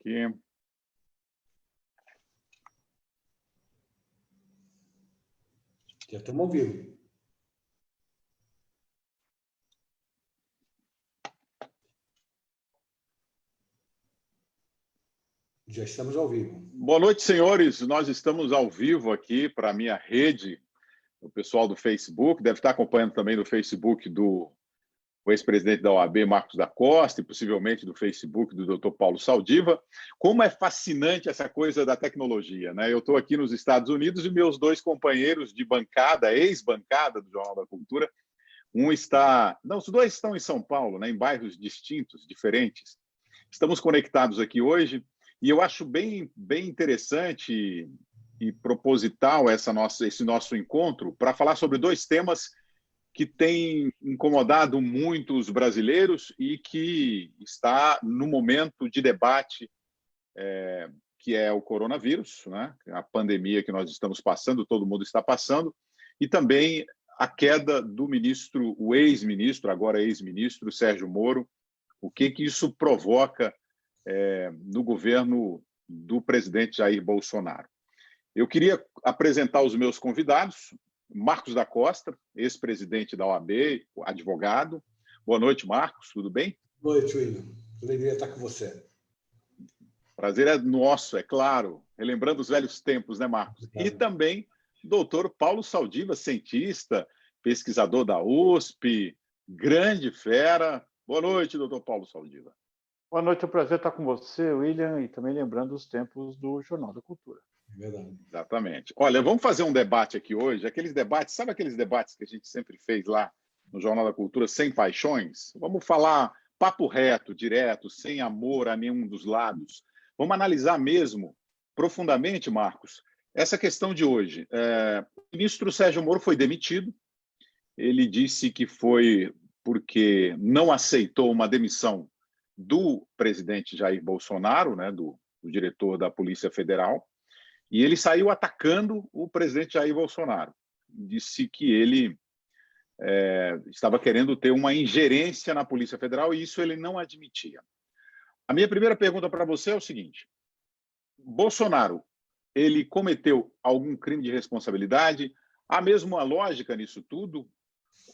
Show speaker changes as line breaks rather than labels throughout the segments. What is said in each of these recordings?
aqui.
Já estamos ao vivo. Já estamos ao vivo.
Boa noite, senhores. Nós estamos ao vivo aqui para a minha rede, o pessoal do Facebook. Deve estar acompanhando também no Facebook do ex-presidente da OAB, Marcos da Costa, e possivelmente do Facebook do Dr. Paulo Saldiva. Como é fascinante essa coisa da tecnologia, né? Eu estou aqui nos Estados Unidos e meus dois companheiros de bancada, ex-bancada do Jornal da Cultura, os dois estão em São Paulo, né, em bairros distintos, diferentes. Estamos conectados aqui hoje e eu acho bem interessante e proposital esse nosso encontro para falar sobre dois temas que têm incomodado muito os brasileiros e que está no momento de debate, que é o coronavírus, né? A pandemia que nós estamos passando, todo mundo está passando, e também a queda do ministro, o ex-ministro, agora ex-ministro, Sérgio Moro, o que isso provoca no governo do presidente Jair Bolsonaro. Eu queria apresentar os meus convidados. Marcos da Costa, ex-presidente da OAB, advogado. Boa noite, Marcos, tudo bem?
Boa noite, William. Alegria estar com você.
Prazer é nosso, é claro. Relembrando os velhos tempos, né, Marcos? E também doutor Paulo Saldiva, cientista, pesquisador da USP, grande fera. Boa noite, doutor Paulo Saldiva.
Boa noite, é um prazer estar com você, William, e também lembrando os tempos do Jornal da Cultura.
Verdade.
Exatamente. Olha, vamos fazer um debate aqui hoje, sabe aqueles debates que a gente sempre fez lá no Jornal da Cultura, sem paixões? Vamos falar papo reto, direto, sem amor a nenhum dos lados. Vamos analisar mesmo, profundamente, Marcos, essa questão de hoje. O ministro Sérgio Moro foi demitido, ele disse que foi porque não aceitou uma demissão do presidente Jair Bolsonaro, né, do diretor da Polícia Federal, e ele saiu atacando o presidente Jair Bolsonaro. Disse que ele estava querendo ter uma ingerência na Polícia Federal e isso ele não admitia. A minha primeira pergunta para você é o seguinte: Bolsonaro, ele cometeu algum crime de responsabilidade? Há mesmo uma lógica nisso tudo?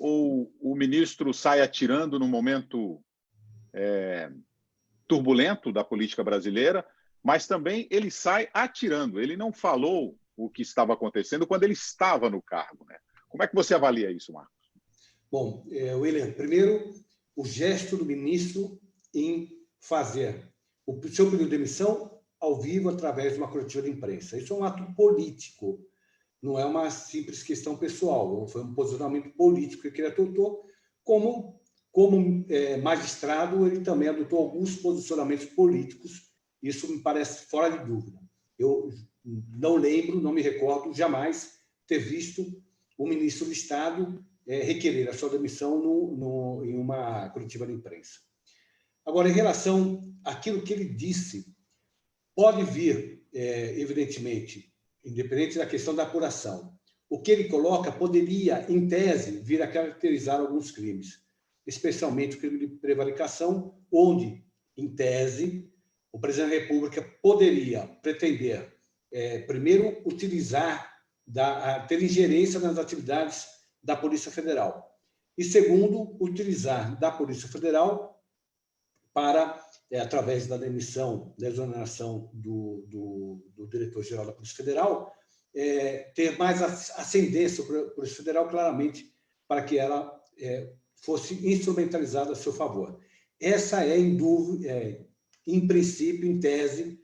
Ou o ministro sai atirando num momento turbulento da política brasileira, mas também ele sai atirando. Ele não falou o que estava acontecendo quando ele estava no cargo, né? Como é que você avalia isso, Marcos?
Bom, William, primeiro, o gesto do ministro em fazer o seu pedido de demissão ao vivo através de uma coletiva de imprensa. Isso é um ato político, não é uma simples questão pessoal. Foi um posicionamento político que ele adotou. Como magistrado, ele também adotou alguns posicionamentos políticos. Isso me parece fora de dúvida. Eu não lembro, não me recordo jamais ter visto o ministro do Estado requerer a sua demissão em uma coletiva de imprensa. Agora, em relação àquilo que ele disse, pode vir, evidentemente, independente da questão da apuração, o que ele coloca poderia, em tese, vir a caracterizar alguns crimes, especialmente o crime de prevaricação, onde, em tese, o presidente da República poderia pretender, primeiro, ter ingerência nas atividades da Polícia Federal. E, segundo, utilizar da Polícia Federal para, através da demissão, da exoneração do diretor-geral da Polícia Federal, ter mais ascendência para a Polícia Federal, claramente, para que ela fosse instrumentalizada a seu favor. Essa em dúvida, em princípio, em tese,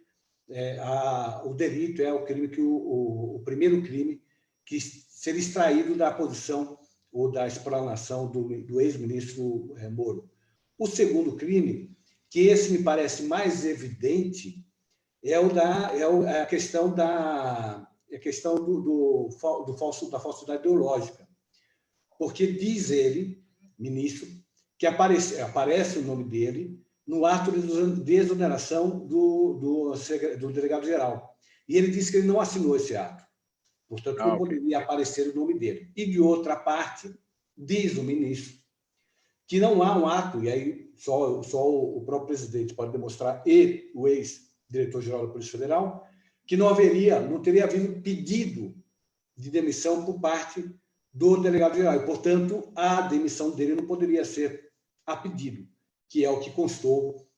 o delito é o crime o primeiro crime que seria extraído da posição ou da explanação do ex-ministro Moro. O segundo crime, que esse me parece mais evidente, é a questão da falsidade ideológica. Porque diz ele, ministro, que aparece o nome dele no ato de exoneração do delegado-geral. E ele disse que ele não assinou esse ato. Portanto, não poderia aparecer o nome dele. E, de outra parte, diz o ministro que não há um ato, e aí só o próprio presidente pode demonstrar, e o diretor-geral da Polícia Federal, que não teria havido pedido de demissão por parte do delegado-geral. E, portanto, a demissão dele não poderia ser a pedido, que é o que constou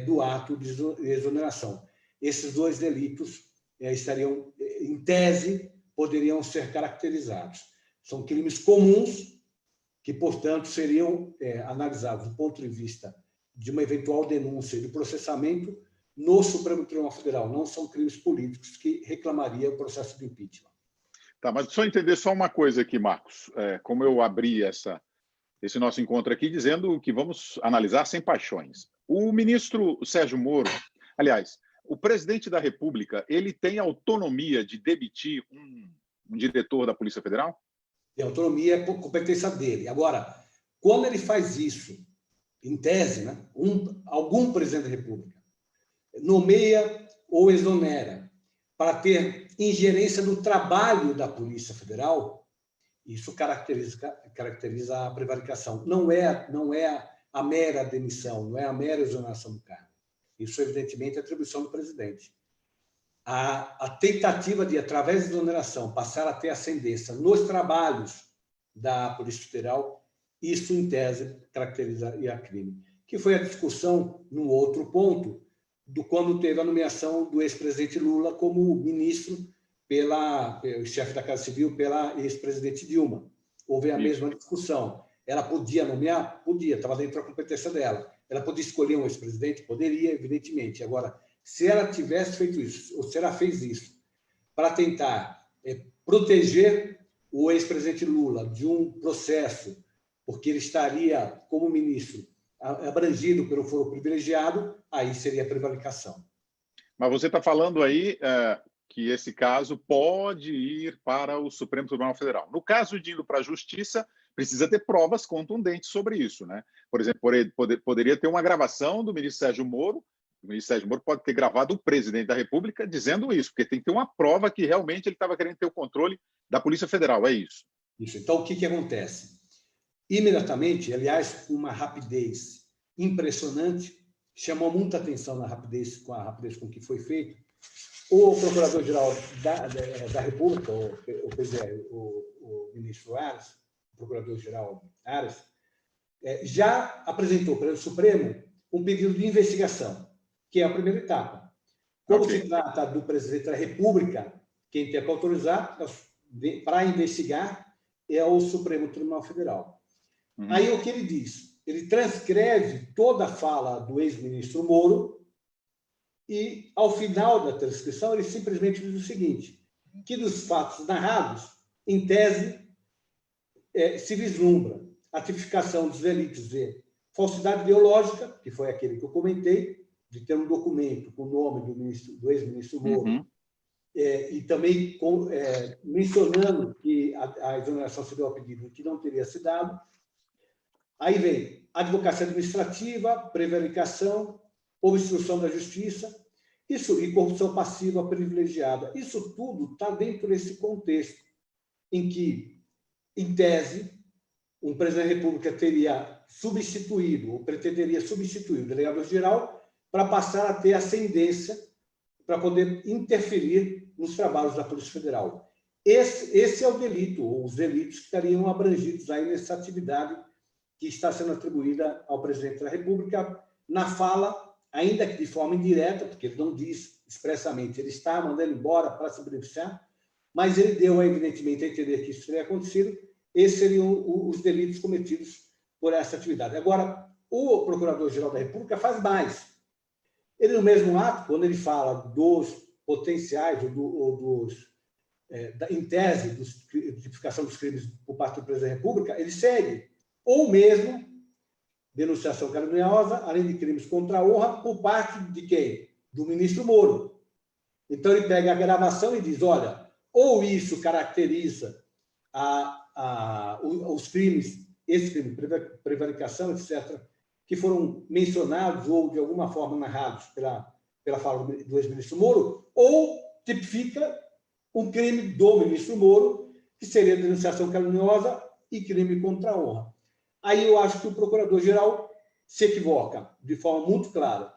do ato de exoneração. Esses dois delitos estariam, em tese, poderiam ser caracterizados. São crimes comuns que, portanto, seriam analisados do ponto de vista de uma eventual denúncia de processamento no Supremo Tribunal Federal. Não são crimes políticos que reclamaria o processo de impeachment.
Tá, mas só entender só uma coisa aqui, Marcos. Como eu abri esse nosso encontro aqui dizendo que vamos analisar sem paixões. O ministro Sérgio Moro, aliás, o presidente da República, ele tem autonomia de demitir um diretor da Polícia Federal?
Tem autonomia, é competência dele. Agora, quando ele faz isso, em tese, né, algum presidente da República nomeia ou exonera para ter ingerência no trabalho da Polícia Federal, isso caracteriza a prevaricação. Não é a mera demissão, não é a mera exoneração do cargo. Isso, evidentemente, é atribuição do presidente. A tentativa de, através da exoneração, passar a ter ascendência nos trabalhos da Polícia Federal, isso, em tese, caracterizaria crime. Que foi a discussão, num outro ponto, quando teve a nomeação do ex-presidente Lula como ministro pelo chefe da Casa Civil, pela ex-presidente Dilma. Houve a mesma discussão. Ela podia nomear? Podia, estava dentro da competência dela. Ela podia escolher um ex-presidente? Poderia, evidentemente. Agora, se ela tivesse feito isso, ou se ela fez isso, para tentar proteger o ex-presidente Lula de um processo, porque ele estaria, como ministro, abrangido pelo foro privilegiado, aí seria prevaricação.
Mas você está falando aí que esse caso pode ir para o Supremo Tribunal Federal. No caso de indo para a Justiça, precisa ter provas contundentes sobre isso, né? Por exemplo, poderia ter uma gravação do ministro Sérgio Moro. O ministro Sérgio Moro pode ter gravado o presidente da República dizendo isso, porque tem que ter uma prova que realmente ele estava querendo ter o controle da Polícia Federal, é isso.
Isso. Então, o que acontece? Imediatamente, aliás, com uma rapidez impressionante, chamou muita atenção com a rapidez com que foi feito, o Procurador-Geral da República, o ministro Aras, o Procurador-Geral Aras, já apresentou para o Supremo um pedido de investigação, que é a primeira etapa. Como se trata do presidente da República, quem tem que autorizar para investigar é o Supremo Tribunal Federal. Aí o que ele diz? Ele transcreve toda a fala do ex-ministro Moro e, ao final da transcrição, ele simplesmente diz o seguinte, que dos fatos narrados, em tese, se vislumbra a tipificação dos delitos de falsidade ideológica, que foi aquele que eu comentei, de ter um documento com o nome do ex-ministro Moro, e também mencionando que a exoneração se deu a pedido que não teria se dado. Aí vem advocacia administrativa, prevaricação, obstrução da justiça, isso, e corrupção passiva privilegiada. Isso tudo está dentro desse contexto em que, em tese, um presidente da República teria substituído, ou pretenderia substituir o delegado-geral para passar a ter ascendência para poder interferir nos trabalhos da Polícia Federal. Esse é o delito, ou os delitos que estariam abrangidos aí nessa atividade que está sendo atribuída ao presidente da República na fala, ainda que de forma indireta, porque ele não diz expressamente, ele está mandando embora para se beneficiar, mas ele deu, evidentemente, a entender que isso teria acontecido. Esses seriam os delitos cometidos por essa atividade. Agora, o Procurador-Geral da República faz mais. Ele, no mesmo ato, quando ele fala dos potenciais, em tese, de tipificação dos crimes por parte do presidente da República, ele segue. Ou mesmo denunciação caluniosa, além de crimes contra a honra, por parte de quem? Do ministro Moro. Então, ele pega a gravação e diz, olha, ou isso caracteriza os crimes, esse crime, prevaricação, etc., que foram mencionados ou, de alguma forma, narrados pela fala do ex-ministro Moro, ou tipifica um crime do ministro Moro, que seria denunciação caluniosa e crime contra a honra. Aí eu acho que o Procurador-Geral se equivoca de forma muito clara,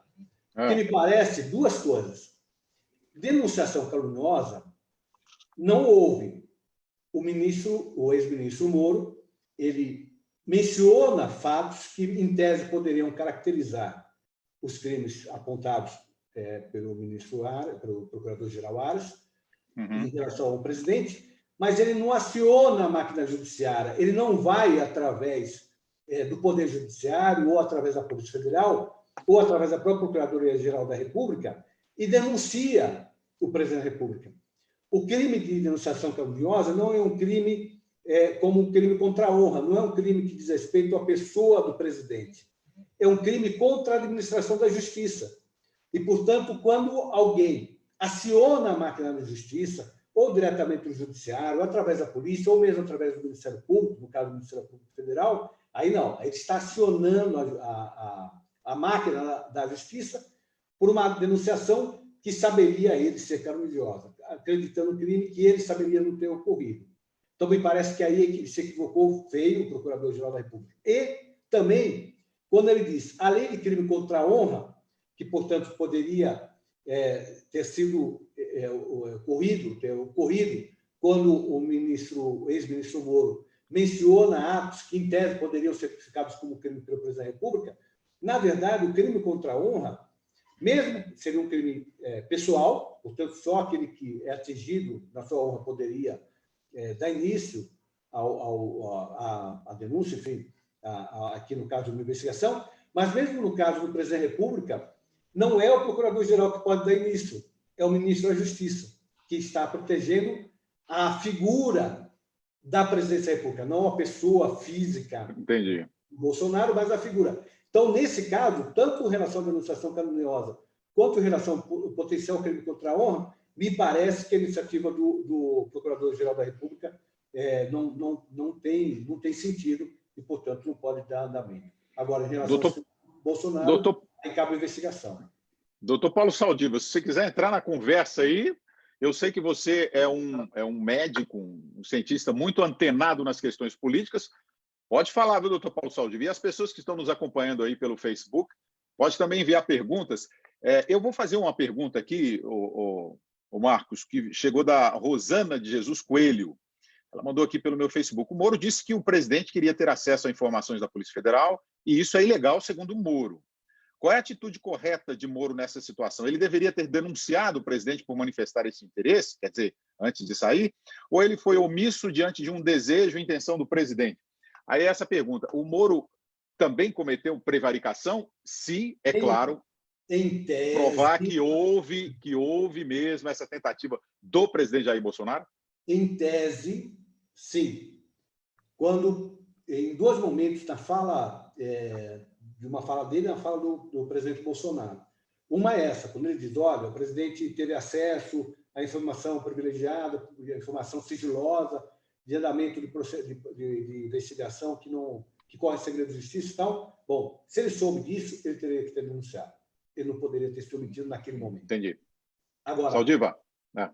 que me parece duas coisas. Denunciação caluniosa não houve. O ex-ministro Moro, ele menciona fatos que, em tese, poderiam caracterizar os crimes apontados pelo procurador-geral Aras, em relação ao presidente, mas ele não aciona a máquina judiciária, ele não vai através do Poder Judiciário ou através da Polícia Federal ou através da própria Procuradoria-Geral da República e denuncia o presidente da República. O crime de denunciação caluniosa não é um crime como um crime contra a honra, não é um crime que diz respeito à pessoa do presidente. É um crime contra a administração da justiça. E, portanto, quando alguém aciona a máquina da justiça, ou diretamente no judiciário, ou através da polícia, ou mesmo através do Ministério Público, no caso do Ministério Público Federal, aí não, ele está acionando a máquina da justiça por uma denunciação que saberia ele ser caluniosa, acreditando no crime que ele saberia não ter ocorrido. Então, me parece que aí ele se equivocou feio, o Procurador-Geral da República. E também, quando ele diz a lei de crime contra a honra, que, portanto, poderia ter sido ocorrido quando o ex-ministro Moro menciona atos que, em tese, poderiam ser tipificados como crime pelo presidente da República, na verdade, o crime contra a honra, mesmo seria um crime pessoal, portanto, só aquele que é atingido na sua honra poderia dar início à denúncia, enfim, aqui no caso de uma investigação, mas mesmo no caso do presidente da República, não é o procurador-geral que pode dar início, é o ministro da Justiça, que está protegendo a figura da presidência da República, não a pessoa física
Entendi.
do Bolsonaro, mas a figura. Então, nesse caso, tanto em relação à denunciação caluniosa quanto em relação ao potencial crime contra a honra, me parece que a iniciativa do Procurador-Geral da República não tem sentido e, portanto, não pode dar andamento. Agora, em relação ao Bolsonaro, aí cabe a investigação.
Doutor Paulo Saldiva, se você quiser entrar na conversa aí, eu sei que você é um médico, um cientista muito antenado nas questões políticas. Pode falar, viu, doutor Paulo Saldiva? E as pessoas que estão nos acompanhando aí pelo Facebook, pode também enviar perguntas. Eu vou fazer uma pergunta aqui, o Marcos, que chegou da Rosana de Jesus Coelho. Ela mandou aqui pelo meu Facebook. O Moro disse que o presidente queria ter acesso a informações da Polícia Federal e isso é ilegal, segundo o Moro. Qual é a atitude correta de Moro nessa situação? Ele deveria ter denunciado o presidente por manifestar esse interesse, quer dizer, antes de sair, ou ele foi omisso diante de um desejo e intenção do presidente? Aí essa pergunta, o Moro também cometeu prevaricação? Se, é claro,
em tese,
provar que houve mesmo essa tentativa do presidente Jair Bolsonaro?
Em tese, sim. Quando, em dois momentos, na fala, de uma fala dele e na fala do presidente Bolsonaro. Uma é essa, quando ele diz, olha, o presidente teve acesso à informação privilegiada, à informação sigilosa, de andamento de investigação que corre segredo de justiça e tal. Bom, se ele soube disso, ele teria que ter denunciado. Ele não poderia ter se omitido naquele momento.
Entendi.
Agora,
Saldiva?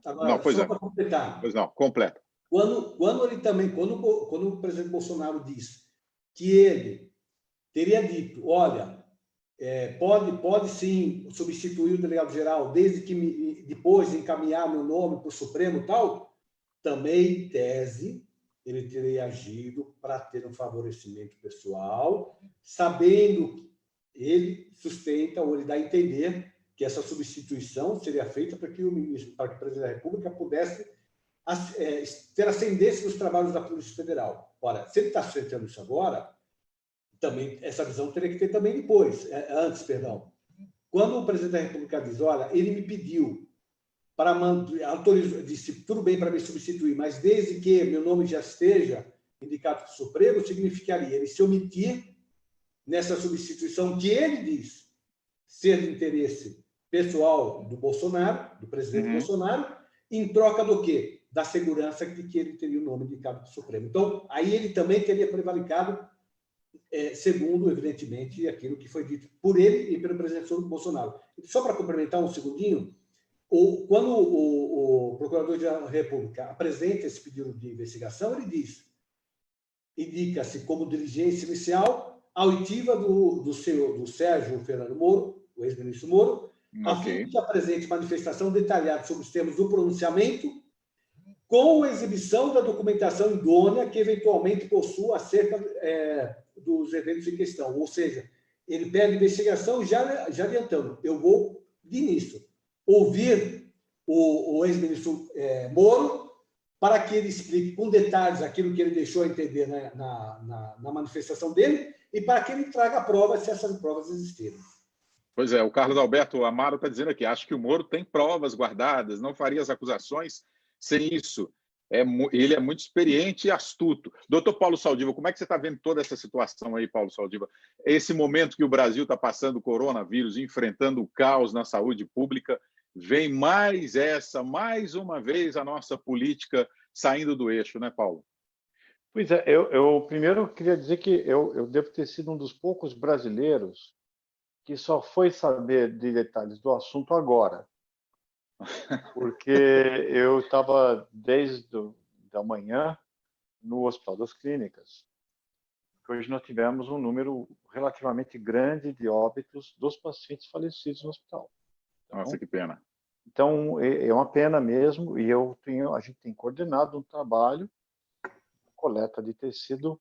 Agora,
não, pois
só
é.
para completar.
Pois não, completa.
Quando ele também, quando o presidente Bolsonaro disse que ele teria dito, olha, pode sim substituir o delegado-geral, desde que depois encaminhar meu nome para o Supremo e tal, também, em tese, ele teria agido para ter um favorecimento pessoal, sabendo que ele sustenta ou ele dá a entender que essa substituição seria feita para que o presidente da República pudesse ter ascendência nos trabalhos da Polícia Federal. Ora, se ele está sustentando isso agora, também essa visão teria que ter também antes. Quando o presidente da República diz, olha, ele me pediu para disse, tudo bem para me substituir, mas desde que meu nome já esteja indicado para o Supremo, significaria ele se omitir nessa substituição que ele diz ser de interesse pessoal do Bolsonaro, do presidente Bolsonaro, em troca do quê? Da segurança de que ele teria o nome indicado para o Supremo. Então, aí ele também teria prevaricado, segundo, evidentemente, aquilo que foi dito por ele e pelo presidente Bolsonaro. Só para complementar um segundinho, quando o Procurador-Geral da República apresenta esse pedido de investigação, ele diz, indica-se como diligência inicial a oitiva do Sérgio Fernando Moro, o ex-ministro Moro, a fim
Ok.
de que apresente manifestação detalhada sobre os termos do pronunciamento, com a exibição da documentação idônea que eventualmente possua acerca dos eventos em questão. Ou seja, ele pede investigação já adiantando. Eu vou, de início, ouvir o ex-ministro Moro para que ele explique com detalhes aquilo que ele deixou a entender na manifestação dele e para que ele traga provas, se essas provas existirem.
Pois é, o Carlos Alberto Amaro está dizendo aqui, acho que o Moro tem provas guardadas, não faria as acusações sem isso. Ele é muito experiente e astuto. Doutor Paulo Saldiva, como é que você está vendo toda essa situação aí, Paulo Saldiva? Esse momento que o Brasil está passando o coronavírus, enfrentando o caos na saúde pública, vem mais uma vez, a nossa política saindo do eixo, né, Paulo?
Pois é, eu primeiro queria dizer que eu devo ter sido um dos poucos brasileiros que só foi saber de detalhes do assunto agora. Porque eu estava desde da manhã no Hospital das Clínicas. Hoje nós tivemos um número relativamente grande de óbitos dos pacientes falecidos no hospital. Então,
Nossa, que pena.
Então, é uma pena mesmo, e a gente tem coordenado um trabalho, coleta de tecido,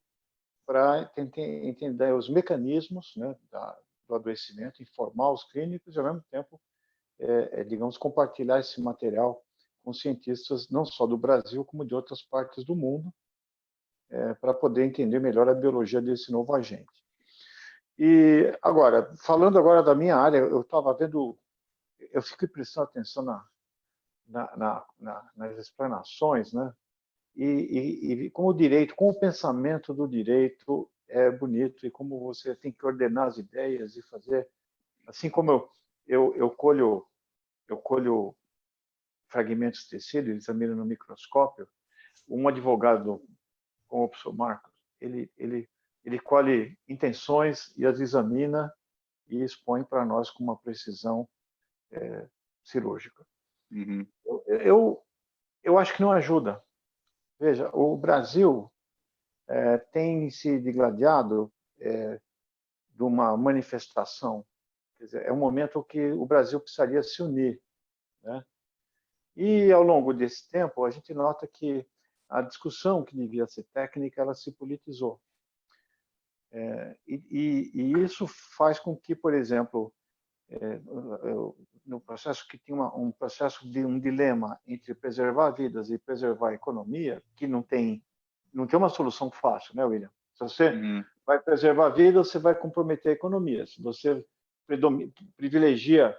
para entender os mecanismos, né, do adoecimento, informar os clínicos e, ao mesmo tempo, digamos, compartilhar esse material com cientistas não só do Brasil, como de outras partes do mundo, para poder entender melhor a biologia desse novo agente. E agora, falando agora da minha área, eu estava vendo, eu fiquei prestando atenção nas explanações, né? E como o direito, como o pensamento do direito é bonito e como você tem que ordenar as ideias e fazer, assim como eu colho fragmentos de tecido e examino no microscópio. Um advogado como o professor Marcos, ele colhe intenções e as examina e expõe para nós com uma precisão cirúrgica.
Uhum.
Eu acho que não ajuda. Veja, o Brasil tem se digladiado de uma manifestação. Quer dizer, é um momento que o Brasil precisaria se unir, né? E ao longo desse tempo, a gente nota que a discussão que devia ser técnica, ela se politizou. E isso faz com que, por exemplo, no processo que tinha um processo de um dilema entre preservar vidas e preservar a economia, que não tem uma solução fácil, né, William? Se você vai preservar a vida, você vai comprometer a economia. Se você privilegia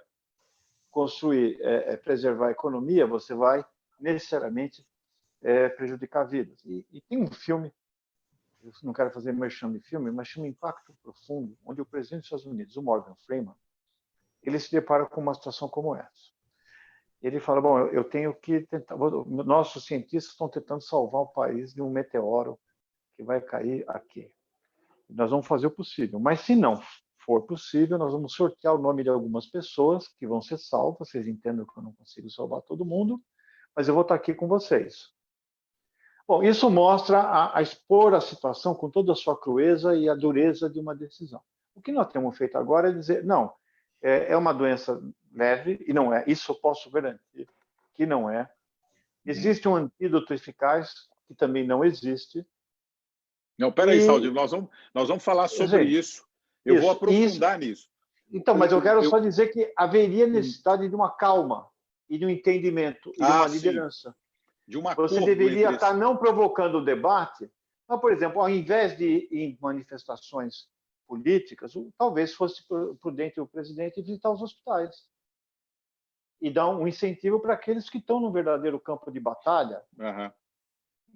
construir, preservar a economia, você vai necessariamente prejudicar vidas. E tem um filme, eu não quero fazer merchan de filme, mas chama Impacto Profundo, onde o presidente dos Estados Unidos, o Morgan Freeman, ele se depara com uma situação como essa. Ele fala, bom, eu tenho que tentar, nossos cientistas estão tentando salvar o país de um meteoro que vai cair aqui. Nós vamos fazer o possível, mas se não for possível, nós vamos sortear o nome de algumas pessoas que vão ser salvas. Vocês entendem que eu não consigo salvar todo mundo, mas eu vou estar aqui com vocês. Bom, isso mostra a expor a situação com toda a sua crueza e a dureza de uma decisão. O que nós temos feito agora é dizer, não, é uma doença leve, e não é, isso eu posso garantir que não é. Existe um antídoto eficaz, que também não existe.
Não, peraí, Saldivo, nós vamos falar sobre isso. Eu vou aprofundar nisso.
Então, mas eu quero só dizer que haveria necessidade de uma calma e de um entendimento e de uma liderança.
De uma
Você deveria estar não provocando o debate, mas, por exemplo, ao invés de ir em manifestações políticas, talvez fosse prudente o presidente visitar os hospitais e dar um incentivo para aqueles que estão no verdadeiro campo de batalha.
Uhum.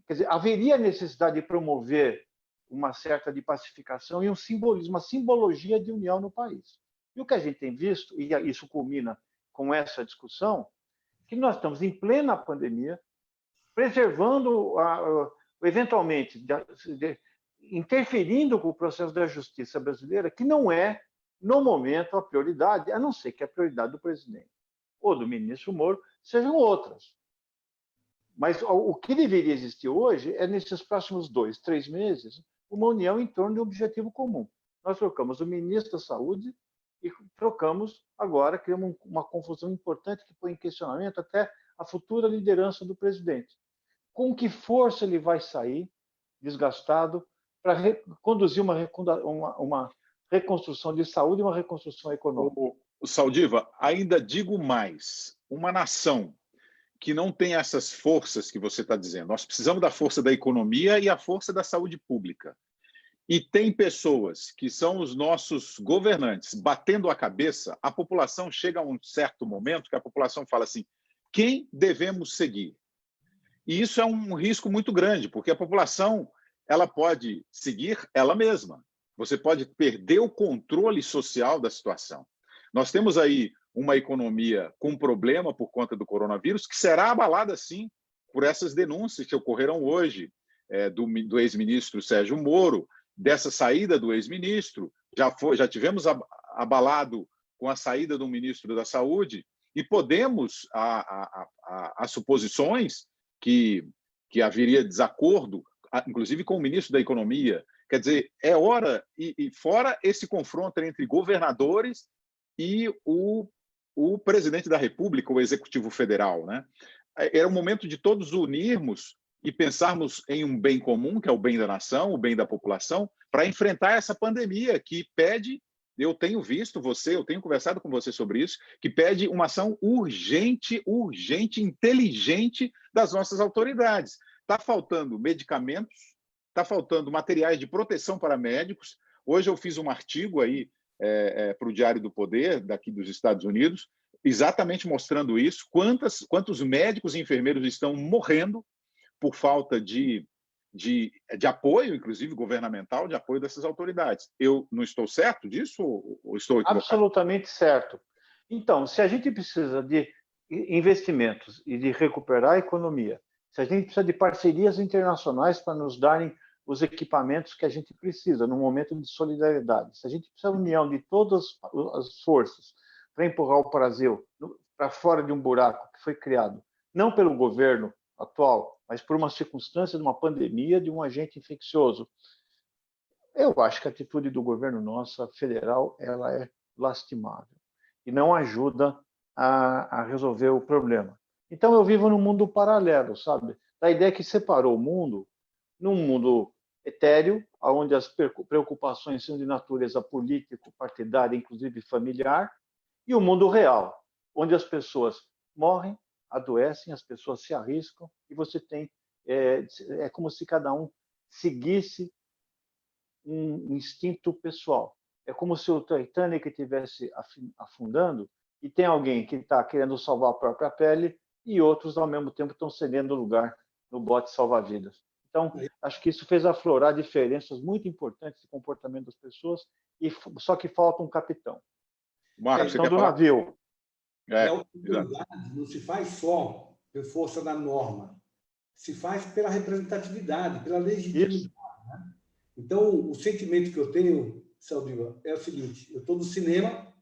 Quer dizer, haveria necessidade de promover uma certa de pacificação e um simbolismo, uma simbologia de união no país. E o que a gente tem visto, e isso culmina com essa discussão, que nós estamos em plena pandemia, preservando, eventualmente, interferindo com o processo da justiça brasileira, que não é, no momento, a prioridade, a não ser que a prioridade do presidente ou do ministro Moro sejam outras. Mas o que deveria existir hoje é, nesses próximos 2, 3 meses, uma união em torno de um objetivo comum. Nós trocamos o ministro da Saúde e trocamos agora, criamos uma confusão importante que põe em questionamento até a futura liderança do presidente. Com que força ele vai sair desgastado para conduzir uma reconstrução de saúde e uma reconstrução econômica?
O Saldiva, ainda digo mais, uma nação que não tem essas forças que você está dizendo, nós precisamos da força da economia e a força da saúde pública. E tem pessoas que são os nossos governantes batendo a cabeça, a população chega a um certo momento que a população fala assim, quem devemos seguir? E isso é um risco muito grande, porque a população ela pode seguir ela mesma. Você pode perder o controle social da situação. Nós temos aí uma economia com problema por conta do coronavírus, que será abalada, sim, por essas denúncias que ocorreram hoje, do ex-ministro Sérgio Moro, dessa saída do ex-ministro, já tivemos abalado com a saída do ministro da Saúde, e podemos, há suposições que haveria desacordo, inclusive com o ministro da Economia. Quer dizer, é hora, e fora esse confronto entre governadores e o presidente da República, o Executivo Federal, né? Era o momento de todos unirmos e pensarmos em um bem comum, que é o bem da nação, o bem da população, para enfrentar essa pandemia que pede, eu tenho visto você, eu tenho conversado com você sobre isso, que pede uma ação urgente, inteligente das nossas autoridades. Está faltando medicamentos, está faltando materiais de proteção para médicos. Hoje eu fiz um artigo aí para o Diário do Poder, daqui dos Estados Unidos, exatamente mostrando isso, quantos médicos e enfermeiros estão morrendo por falta de apoio, inclusive governamental, de apoio dessas autoridades. Eu não estou certo disso ou estou equivocado?
Absolutamente certo. Então, se a gente precisa de investimentos e de recuperar a economia, se a gente precisa de parcerias internacionais para nos darem os equipamentos que a gente precisa no momento de solidariedade, se a gente precisa da união de todas as forças para empurrar o Brasil para fora de um buraco que foi criado, não pelo governo atual, mas por uma circunstância de uma pandemia, de um agente infeccioso, eu acho que a atitude do governo nosso, federal, ela é lastimável e não ajuda a resolver o problema. Então, eu vivo num mundo paralelo, sabe? Da ideia que separou o mundo num mundo etéreo, onde as preocupações são de natureza político-partidária, inclusive familiar, e o mundo real, onde as pessoas morrem, adoecem, as pessoas se arriscam, e você tem... É como se cada um seguisse um instinto pessoal. É como se o Titanic estivesse afundando e tem alguém que está querendo salvar a própria pele e outros, ao mesmo tempo, estão cedendo lugar no bote salva-vidas. Então, acho que isso fez aflorar diferenças muito importantes de comportamento das pessoas, só que falta um capitão.
Marcos,
a questão do navio.
A autoridade não se faz só por força da norma, se faz pela representatividade, pela legitimidade. Né? Então, o sentimento que eu tenho, Saldiva, é o seguinte: eu estou no cinema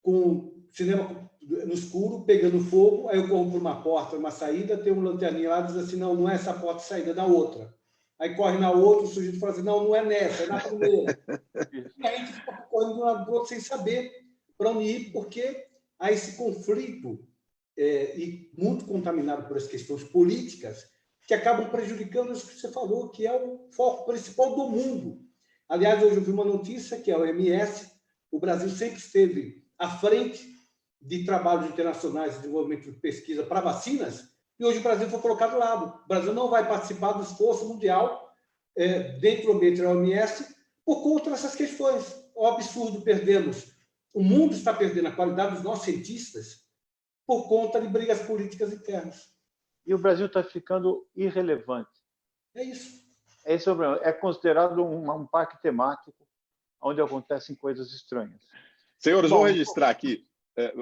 no escuro, pegando fogo, aí eu corro por uma porta, uma saída, tem um lanterninha lá, diz assim, não é essa porta de saída, é na outra. Aí corre na outra, o sujeito fala assim, não é nessa, é na primeira. E aí a gente fica correndo de um lado do outro sem saber para onde ir, porque há esse conflito, e muito contaminado por as questões políticas, que acabam prejudicando isso que você falou, que é o foco principal do mundo. Aliás, hoje eu vi uma notícia que a OMS, o Brasil sempre esteve à frente de trabalhos internacionais de desenvolvimento de pesquisa para vacinas, e hoje o Brasil foi colocado de lado. O Brasil não vai participar do esforço mundial dentro do ambiente da OMS por conta dessas questões. É um absurdo perdermos. O mundo está perdendo a qualidade dos nossos cientistas por conta de brigas políticas internas.
E o Brasil está ficando irrelevante.
É isso.
Esse é o problema. É considerado um parque temático onde acontecem coisas estranhas.
Senhores, vou registrar aqui.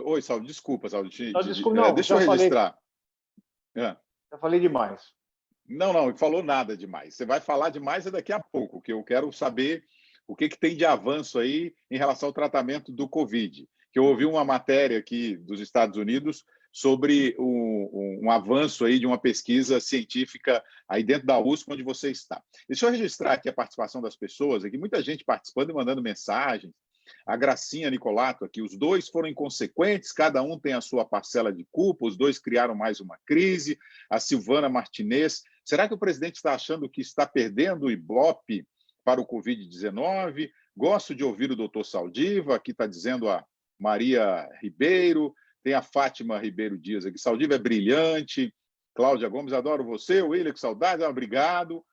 Oi, Saulo, desculpa, Saulo. Deixa eu registrar.
Já falei demais.
Não falou nada demais. Você vai falar demais daqui a pouco, que eu quero saber o que tem de avanço aí em relação ao tratamento do Covid. Que eu ouvi uma matéria aqui dos Estados Unidos sobre um avanço aí de uma pesquisa científica aí dentro da USP, onde você está. Deixa eu registrar aqui a participação das pessoas, aqui muita gente participando e mandando mensagens. a Gracinha Nicolato aqui. Os dois foram inconsequentes, cada um tem a sua parcela de culpa, os dois criaram mais uma crise. A Silvana Martinez. Será que o presidente está achando que está perdendo o Ibope para o Covid-19? Gosto de ouvir o doutor Saldiva, aqui está dizendo a Maria Ribeiro, tem a Fátima Ribeiro Dias aqui. Saldiva é brilhante. Cláudia Gomes, adoro você. William, que saudade, obrigado.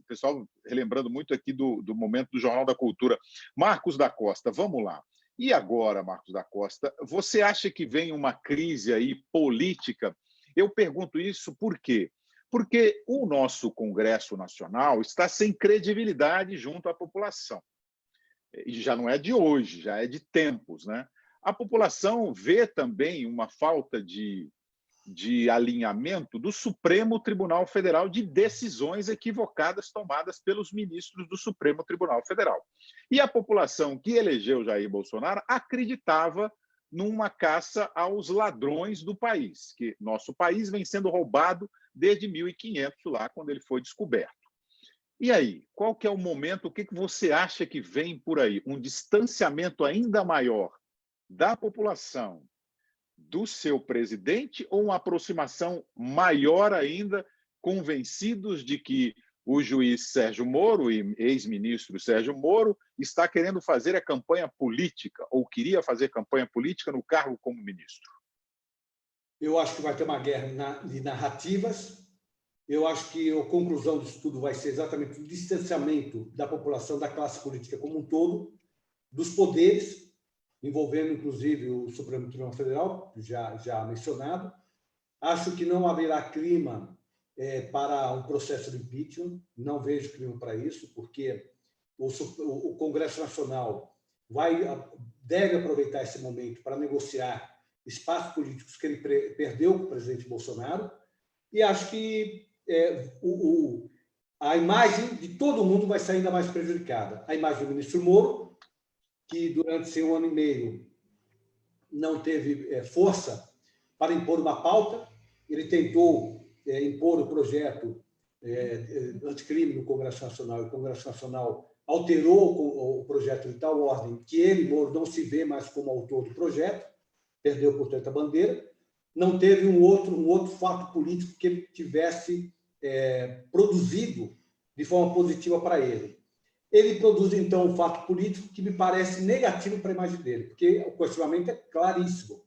Pessoal, relembrando muito aqui do momento do Jornal da Cultura. Marcos da Costa, vamos lá. E agora, Marcos da Costa, você acha que vem uma crise aí política? Eu pergunto isso por quê? Porque o nosso Congresso Nacional está sem credibilidade junto à população. E já não é de hoje, já é de tempos, né? A população vê também uma falta de alinhamento do Supremo Tribunal Federal de decisões equivocadas tomadas pelos ministros do Supremo Tribunal Federal. E a população que elegeu Jair Bolsonaro acreditava numa caça aos ladrões do país, que nosso país vem sendo roubado desde 1500, lá quando ele foi descoberto. E aí, qual que é o momento, o que você acha que vem por aí? Um distanciamento ainda maior da população do seu presidente ou uma aproximação maior ainda, convencidos de que o juiz Sérgio Moro e ex-ministro Sérgio Moro está querendo fazer a campanha política ou queria fazer campanha política no cargo como ministro?
Eu acho que vai ter uma guerra de narrativas. Eu acho que a conclusão disso tudo vai ser exatamente o distanciamento da população, da classe política como um todo, dos poderes, envolvendo, inclusive, o Supremo Tribunal Federal, já mencionado. Acho que não haverá clima para um processo de impeachment, não vejo clima para isso, porque o Congresso Nacional deve aproveitar esse momento para negociar espaços políticos que ele perdeu com o presidente Bolsonaro, e acho que a imagem de todo mundo vai sair ainda mais prejudicada. A imagem do ministro Moro, que durante seu ano e meio não teve força para impor uma pauta. Ele tentou impor o projeto anticrime no Congresso Nacional, e o Congresso Nacional alterou o projeto de tal ordem que ele, Moro, não se vê mais como autor do projeto, perdeu, portanto, a bandeira. Não teve um outro fato político que ele tivesse produzido de forma positiva para ele. Ele produz, então, um fato político que me parece negativo para a imagem dele, porque o questionamento é claríssimo.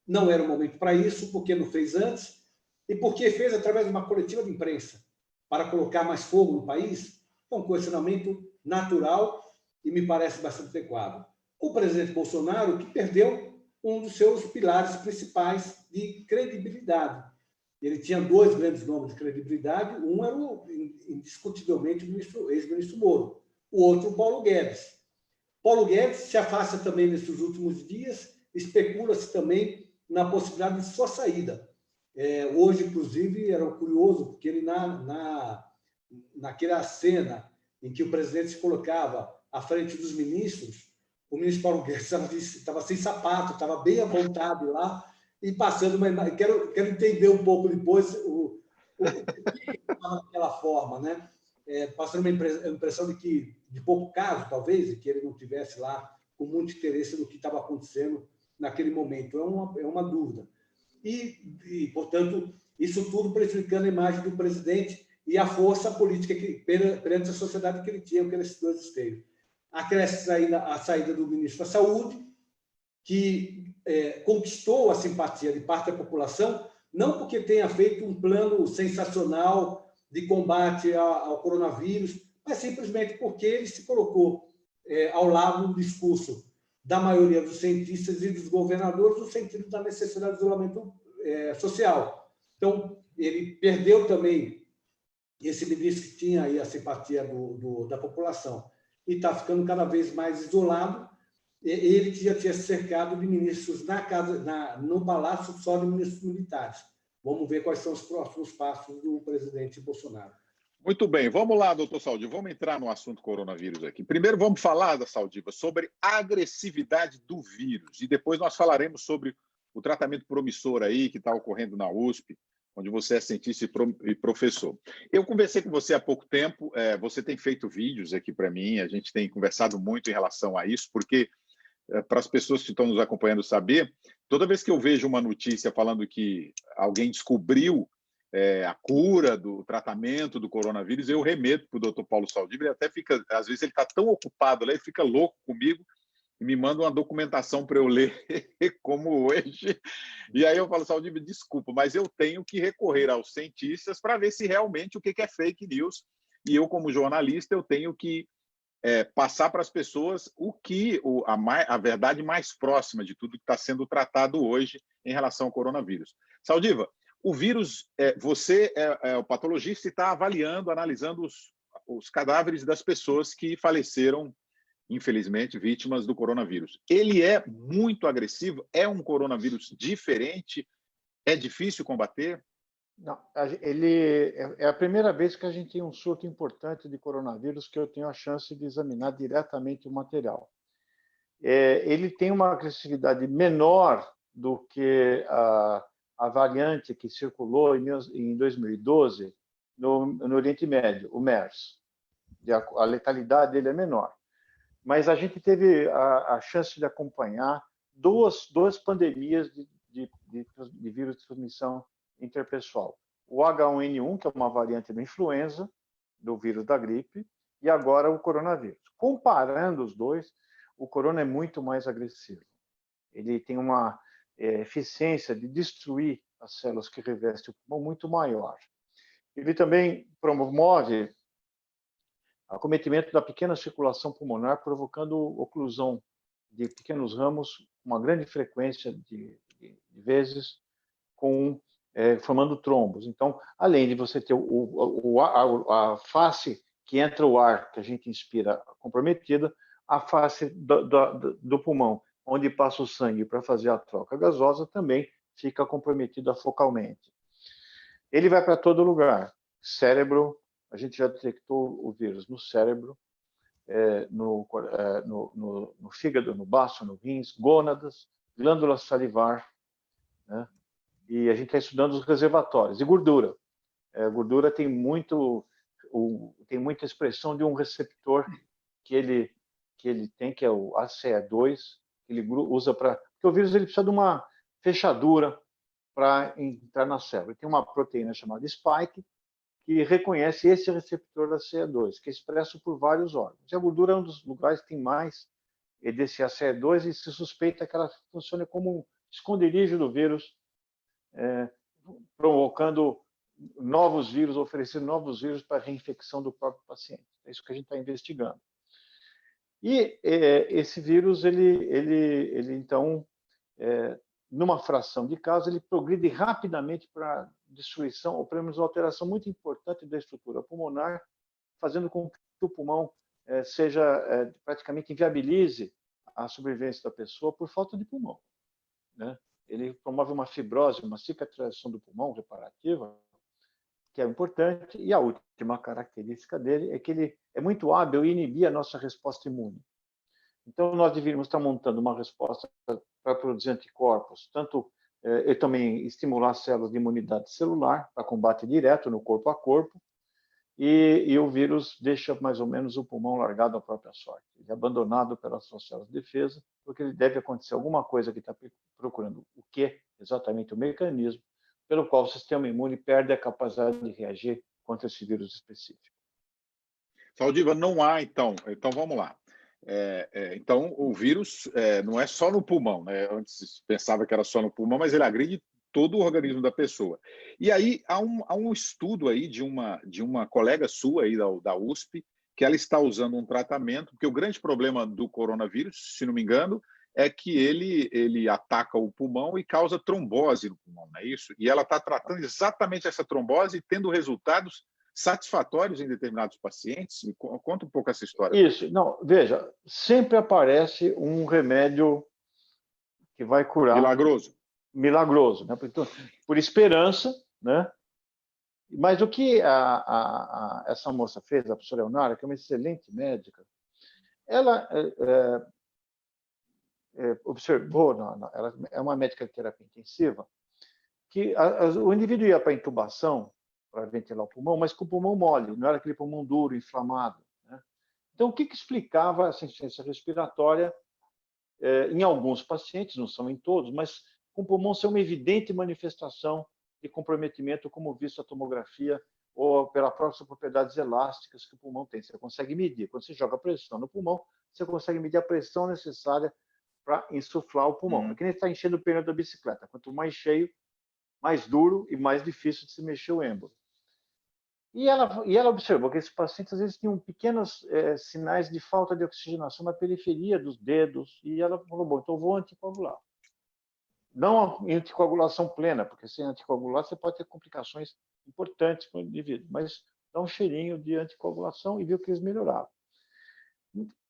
Não era o momento para isso, porque não fez antes, e porque fez através de uma coletiva de imprensa, para colocar mais fogo no país. É um questionamento natural e me parece bastante adequado. O presidente Bolsonaro, que perdeu um dos seus pilares principais de credibilidade. Ele tinha dois grandes nomes de credibilidade. Um era, indiscutivelmente, o ex-ministro Moro. O outro, o Paulo Guedes. Paulo Guedes se afasta também nesses últimos dias, especula-se também na possibilidade de sua saída. Hoje, inclusive, era curioso, porque ele, naquela cena em que o presidente se colocava à frente dos ministros, o ministro Paulo Guedes estava sem sapato, estava bem à vontade lá, e passando uma imagem. Quero entender um pouco depois o que estava daquela forma, né? Passando uma impressão de que, de pouco caso, talvez, e que ele não estivesse lá com muito interesse no que estava acontecendo naquele momento. É uma dúvida. E, portanto, isso tudo prejudicando a imagem do presidente e a força política perante a sociedade que ele tinha, que esses dois esteve. Acresce ainda a saída do ministro da Saúde, que conquistou a simpatia de parte da população, não porque tenha feito um plano sensacional de combate ao coronavírus, mas simplesmente porque ele se colocou ao lado do discurso da maioria dos cientistas e dos governadores no sentido da necessidade de isolamento social. Então, ele perdeu também esse ministro que tinha aí a simpatia da população e está ficando cada vez mais isolado. Ele que já tinha cercado de ministros no palácio só de ministros militares. Vamos ver quais são os próximos passos do presidente Bolsonaro.
Muito bem, vamos lá, doutor Saldiva, vamos entrar no assunto coronavírus aqui. Primeiro vamos falar, Saldiva, sobre a agressividade do vírus, e depois nós falaremos sobre o tratamento promissor aí que está ocorrendo na USP, onde você é cientista e professor. Eu conversei com você há pouco tempo, você tem feito vídeos aqui para mim, a gente tem conversado muito em relação a isso, porque, para as pessoas que estão nos acompanhando saber, toda vez que eu vejo uma notícia falando que alguém descobriu a cura do tratamento do coronavírus, eu remeto para o Dr. Paulo Saldiva, ele até fica, às vezes ele está tão ocupado lá, ele fica louco comigo, e me manda uma documentação para eu ler, como hoje. E aí eu falo, Saldiva, desculpa, mas eu tenho que recorrer aos cientistas para ver se realmente o que é fake news. E eu, como jornalista, eu tenho que passar para as pessoas a verdade mais próxima de tudo que está sendo tratado hoje em relação ao coronavírus. Saldiva, o vírus, você é o patologista e está avaliando, analisando os cadáveres das pessoas que faleceram, infelizmente, vítimas do coronavírus. Ele é muito agressivo? É um coronavírus diferente? É difícil combater?
Não, ele é a primeira vez que a gente tem um surto importante de coronavírus que eu tenho a chance de examinar diretamente o material. Ele tem uma agressividade menor do que a variante que circulou em 2012 no Oriente Médio, o MERS. A letalidade dele é menor. Mas a gente teve a chance de acompanhar duas pandemias de vírus de transmissão interpessoal. O H1N1, que é uma variante da influenza, do vírus da gripe, e agora o coronavírus. Comparando os dois, o corona é muito mais agressivo. Ele tem uma eficiência de destruir as células que revestem o pulmão muito maior. Ele também promove acometimento da pequena circulação pulmonar, provocando oclusão de pequenos ramos, uma grande frequência de vezes, formando trombos. Então, além de você ter a face que entra o ar, que a gente inspira, comprometida, a face do pulmão, onde passa o sangue para fazer a troca gasosa, também fica comprometida focalmente. Ele vai para todo lugar. Cérebro, a gente já detectou o vírus no cérebro, no fígado, no baço, no rins, gônadas, glândula salivar, né? E a gente está estudando os reservatórios. E gordura. Gordura tem muita expressão de um receptor que ele tem, que é o ACE2, que ele usa para... Porque o vírus ele precisa de uma fechadura para entrar na célula. Tem uma proteína chamada spike, que reconhece esse receptor da ACE2, que é expresso por vários órgãos. E a gordura é um dos lugares que tem mais desse ACE2 e se suspeita que ela funcione como um esconderijo do vírus, provocando novos vírus, oferecendo novos vírus para a reinfecção do próprio paciente. É isso que a gente está investigando. E esse vírus, ele então, numa fração de casos, ele progride rapidamente para destruição, ou pelo menos uma alteração muito importante da estrutura pulmonar, fazendo com que o pulmão seja praticamente inviabilize a sobrevivência da pessoa por falta de pulmão, né? Ele promove uma fibrose, uma cicatrização do pulmão reparativa, que é importante, e a última característica dele é que ele é muito hábil em inibir a nossa resposta imune. Então, nós deveríamos estar montando uma resposta para produzir anticorpos, tanto e também estimular células de imunidade celular para combate direto no corpo a corpo, e o vírus deixa mais ou menos o pulmão largado à própria sorte. Ele é abandonado pelas suas células de defesa, porque ele deve acontecer alguma coisa que está procurando o que exatamente o mecanismo pelo qual o sistema imune perde a capacidade de reagir contra esse vírus específico.
Saldiva, não há, então vamos lá. Então, o vírus não é só no pulmão, né? Antes pensava que era só no pulmão, mas ele agride todo o organismo da pessoa. E aí há um estudo aí de uma colega sua aí da USP, que ela está usando um tratamento, porque o grande problema do coronavírus, se não me engano, é que ele ataca o pulmão e causa trombose no pulmão, não é isso? E ela está tratando exatamente essa trombose e tendo resultados satisfatórios em determinados pacientes. Me conta um pouco essa história.
Isso, não, veja, sempre aparece um remédio que vai curar. Milagroso, né? Por esperança, né? Mas o que essa moça fez, a professora Leonara, que é uma excelente médica, ela observou, ela é uma médica de terapia intensiva, que o indivíduo ia para a intubação, para ventilar o pulmão, mas com o pulmão mole, não era aquele pulmão duro, inflamado, né? Então, o que explicava essa insuficiência respiratória em alguns pacientes, não são em todos, mas com o pulmão ser uma evidente manifestação de comprometimento, como visto a tomografia ou pelas próprias propriedades elásticas que o pulmão tem. Você consegue medir. Quando você joga pressão no pulmão, você consegue medir a pressão necessária para insuflar o pulmão. É que nem está enchendo o pneu da bicicleta. Quanto mais cheio, mais duro e mais difícil de se mexer o êmbolo. E ela observou que esses pacientes, às vezes, tinham pequenos sinais de falta de oxigenação na periferia dos dedos, e ela falou, bom, então eu vou anticoagular. Não a anticoagulação plena, porque sem anticoagular você pode ter complicações importantes para o indivíduo, mas dá um cheirinho de anticoagulação e viu que eles melhoravam.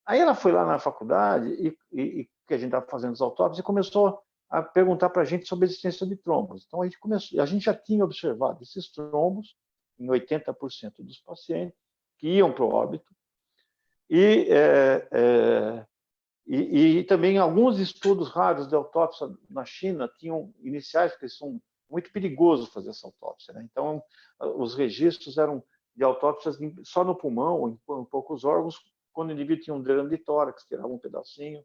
Aí ela foi lá na faculdade, e que a gente estava fazendo as autópsias, e começou a perguntar para a gente sobre a existência de trombos. Então, a gente já tinha observado esses trombos em 80% dos pacientes que iam para o óbito, e também alguns estudos raros de autópsia na China tinham iniciais, porque são muito perigoso fazer essa autópsia, né? Então, os registros eram de autópsias só no pulmão, ou em poucos órgãos, quando o indivíduo tinha um dreno de tórax, tirava um pedacinho,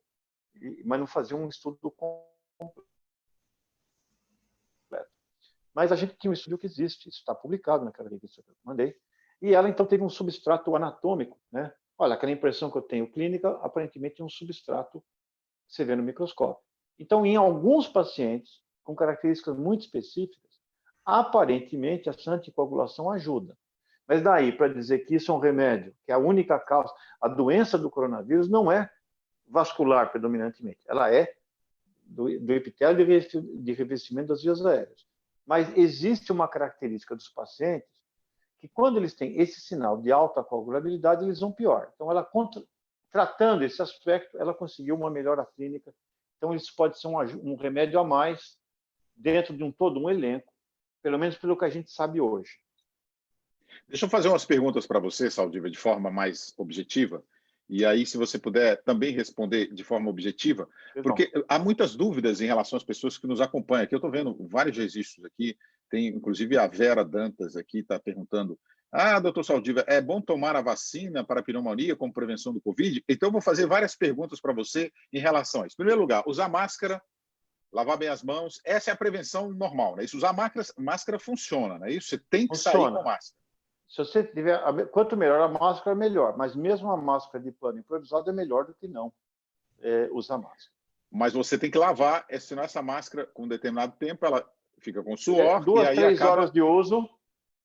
mas não fazia um estudo completo. Mas a gente tinha um estudo que existe, isso está publicado naquela revista que eu mandei, e ela então teve um substrato anatômico, né? Olha, aquela impressão que eu tenho clínica, aparentemente é um substrato que você vê no microscópio. Então, em alguns pacientes com características muito específicas, aparentemente essa anticoagulação ajuda. Mas daí para dizer que isso é um remédio, que é a única causa, a doença do coronavírus não é vascular predominantemente, ela é do epitélio de revestimento das vias aéreas. Mas existe uma característica dos pacientes que quando eles têm esse sinal de alta coagulabilidade, eles vão pior. Então, tratando esse aspecto, ela conseguiu uma melhora clínica. Então, isso pode ser um remédio a mais dentro de todo um elenco, pelo menos pelo que a gente sabe hoje.
Deixa eu fazer umas perguntas para você, Saldiva, de forma mais objetiva. E aí, se você puder também responder de forma objetiva, porque há muitas dúvidas em relação às pessoas que nos acompanham. Aqui eu estou vendo vários registros aqui, tem inclusive a Vera Dantas aqui, está perguntando, doutor Saldiva, é bom tomar a vacina para a pneumonia como prevenção do Covid? Então, eu vou fazer várias perguntas para você em relação a isso. Em primeiro lugar, usar máscara, lavar bem as mãos, essa é a prevenção normal, né? Isso, usar máscara funciona, né? Isso, você tem que sair com máscara.
Se você tiver, quanto melhor a máscara, melhor. Mas mesmo a máscara de pano improvisado é melhor do que não usar máscara.
Mas você tem que lavar, senão essa máscara, com um determinado tempo, ela fica com suor.
2-3 horas de uso,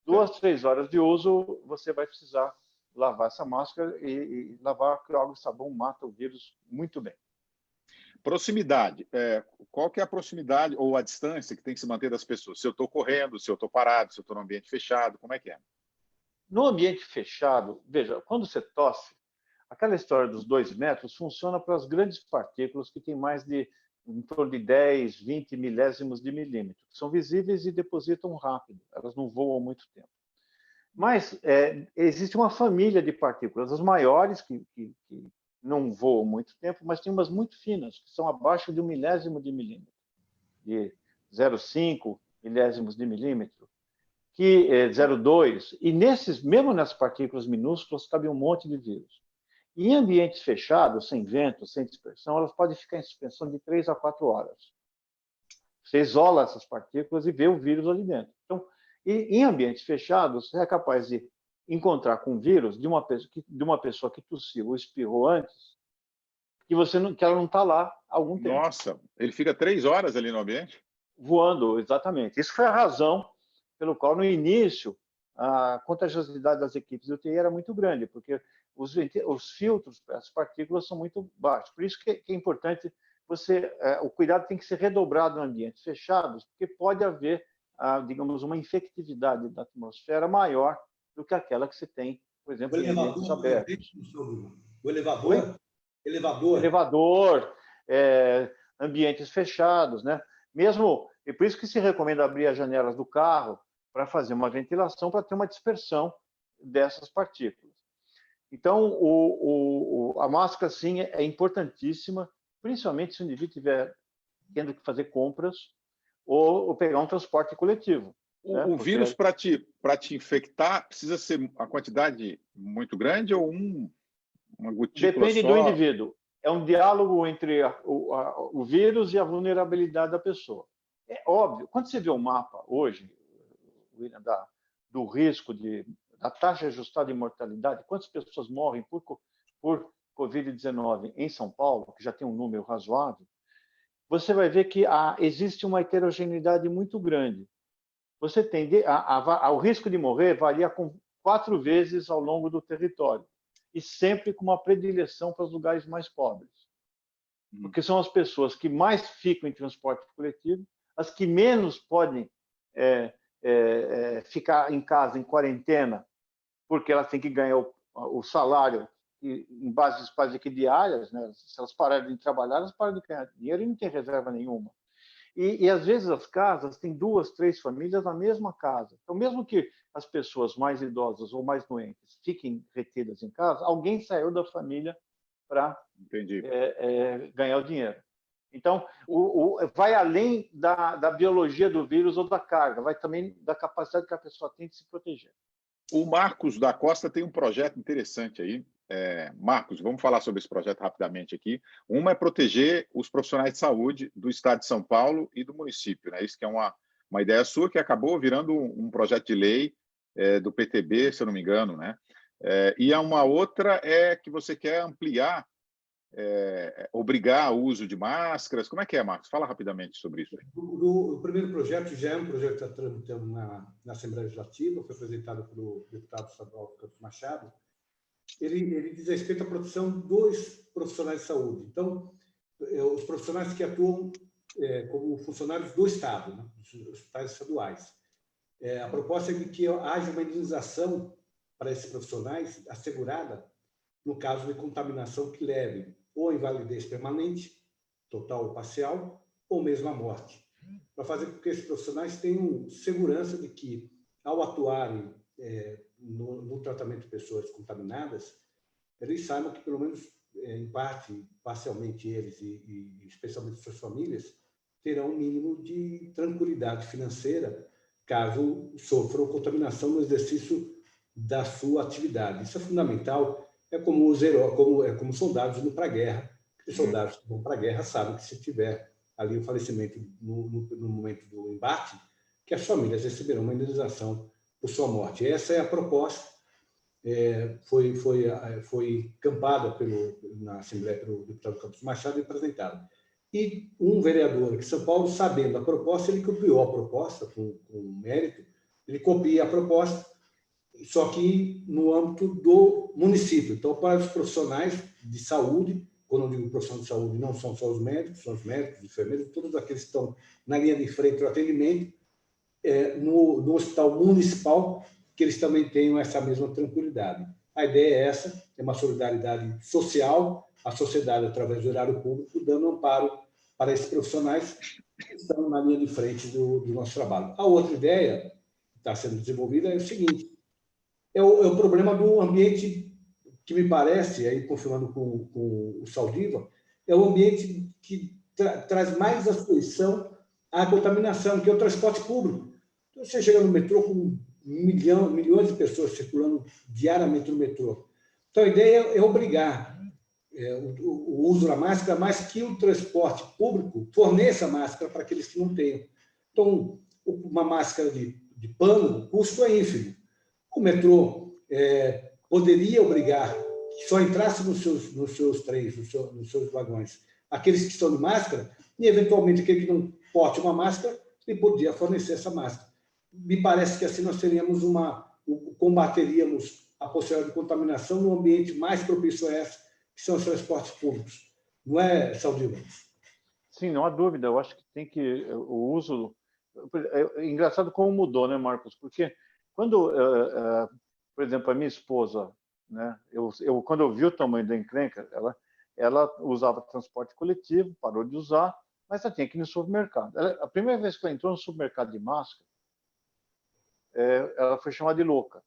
2-3 horas de uso, você vai precisar lavar essa máscara e lavar com água e sabão mata o vírus muito bem.
Proximidade. Qual que é a proximidade ou a distância que tem que se manter das pessoas? Se eu estou correndo, se eu estou parado, se eu estou no ambiente fechado, como é que é?
No ambiente fechado, veja, quando você tosse, aquela história dos 2 metros funciona para as grandes partículas que têm mais de em torno de 10, 20 milésimos de milímetro, que são visíveis e depositam rápido, elas não voam muito tempo. Mas existe uma família de partículas, as maiores, que não voam muito tempo, mas tem umas muito finas, que são abaixo de 1 milésimo de milímetro, de 0,5 milésimos de milímetro, que 0,2, e mesmo nessas partículas minúsculas, cabe um monte de vírus. Em ambientes fechados, sem vento, sem dispersão, elas podem ficar em suspensão de 3 a 4 horas. Você isola essas partículas e vê o vírus ali dentro. Então, em ambientes fechados, você é capaz de encontrar com vírus de uma pessoa que tossiu ou espirrou antes, que ela não está lá há algum tempo.
Nossa, ele fica 3 horas ali no ambiente?
Voando, exatamente. Isso foi a razão pelo qual, no início, a contagiosidade das equipes de UTI era muito grande, porque os filtros para as partículas são muito baixos. Por isso que é importante o cuidado tem que ser redobrado em ambientes fechados, porque pode haver, digamos, uma infectividade da atmosfera maior do que aquela que você tem, por exemplo, em ambientes abertos.
O elevador?
Elevador, ambientes fechados, né? Mesmo, e por isso que se recomenda abrir as janelas do carro para fazer uma ventilação, para ter uma dispersão dessas partículas. Então, a máscara, sim, é importantíssima, principalmente se o indivíduo estiver tendo que fazer compras ou pegar um transporte coletivo.
O
Porque
vírus, para te infectar, precisa ser uma quantidade muito grande ou uma gotícula
depende do
só?
indivíduo. É um diálogo entre o vírus e a vulnerabilidade da pessoa. É óbvio, quando você vê o mapa hoje, William, do risco da taxa ajustada de mortalidade, quantas pessoas morrem por Covid-19 em São Paulo, que já tem um número razoável, você vai ver que existe uma heterogeneidade muito grande. Você tem o risco de morrer varia com 4 vezes ao longo do território e sempre com uma predileção para os lugares mais pobres, porque são as pessoas que mais ficam em transporte coletivo, as que menos podem ficar em casa em quarentena, porque elas têm que ganhar o salário em bases quase que diárias, né? Se elas pararem de trabalhar, elas param de ganhar dinheiro e não tem reserva nenhuma. E às vezes as casas têm 2, 3 famílias na mesma casa. Então, mesmo que as pessoas mais idosas ou mais doentes fiquem retidas em casa, alguém saiu da família para ganhar o dinheiro. Então, vai além da biologia do vírus ou da carga, vai também da capacidade que a pessoa tem de se proteger.
O Marcos da Costa tem um projeto interessante aí. Marcos, vamos falar sobre esse projeto rapidamente aqui. Uma é proteger os profissionais de saúde do estado de São Paulo e do município, né? Isso que é uma ideia sua que acabou virando um projeto de lei do PTB, se eu não me engano, né? E uma outra é que você quer ampliar, obrigar o uso de máscaras. Como é que é, Marcos? Fala rapidamente sobre isso.
O primeiro projeto já é um projeto que está tramitando na Assembleia Legislativa, foi apresentado pelo deputado estadual Campos Machado. Ele diz respeito à proteção dos profissionais de saúde. Então, os profissionais que atuam como funcionários do Estado, né, dos hospitais estaduais. A proposta é de que haja uma indenização para esses profissionais assegurada no caso de contaminação que leve ou a invalidez permanente, total ou parcial, ou mesmo a morte, para fazer com que esses profissionais tenham segurança de que, ao atuarem no tratamento de pessoas contaminadas, eles saibam que, pelo menos em parte, parcialmente eles e especialmente suas famílias, terão um mínimo de tranquilidade financeira caso sofram contaminação no exercício da sua atividade. Isso é fundamental. É como os heróis, como soldados indo para a guerra. Os soldados que vão para a guerra sabem que se tiver ali o falecimento no momento do embate, que as famílias receberão uma indenização por sua morte. Essa é a proposta. Foi campada na Assembleia pelo deputado Campos Machado e apresentada. E um vereador aqui em São Paulo, sabendo a proposta, ele copiou a proposta com mérito, ele copia a proposta, só que no âmbito do município. Então, para os profissionais de saúde, quando eu digo profissional de saúde, não são só os médicos, são os médicos, enfermeiros, todos aqueles que estão na linha de frente do atendimento, no hospital municipal, que eles também tenham essa mesma tranquilidade. A ideia é essa, é uma solidariedade social, a sociedade, através do erário público, dando amparo para esses profissionais que estão na linha de frente do nosso trabalho. A outra ideia que está sendo desenvolvida é o seguinte, é o problema do ambiente que me parece, aí confirmando com o Saldiva, é o ambiente que traz mais aflição à contaminação, que é o transporte público. Então, você chega no metrô com milhões de pessoas circulando diariamente no metrô. Então, a ideia é obrigar o uso da máscara, mas que o transporte público forneça máscara para aqueles que não tenham. Então, uma máscara de pano, o custo é ínfimo. O metrô poderia obrigar que só entrasse nos seus trens, nos seus vagões, aqueles que estão de máscara, e, eventualmente, aquele que não porte uma máscara, ele podia fornecer essa máscara. Me parece que assim nós teríamos combateríamos a possibilidade de contaminação no ambiente mais propício a essa, que são os transportes públicos. Não é, Saldiva?
Sim, não há dúvida. Eu acho que tem que o uso... É engraçado como mudou, né, Marcos? Porque quando, por exemplo, a minha esposa, né, quando eu vi o tamanho da encrenca, ela usava transporte coletivo, parou de usar, mas ela tinha que ir no supermercado. A primeira vez que ela entrou no supermercado de máscara, ela foi chamada de louca.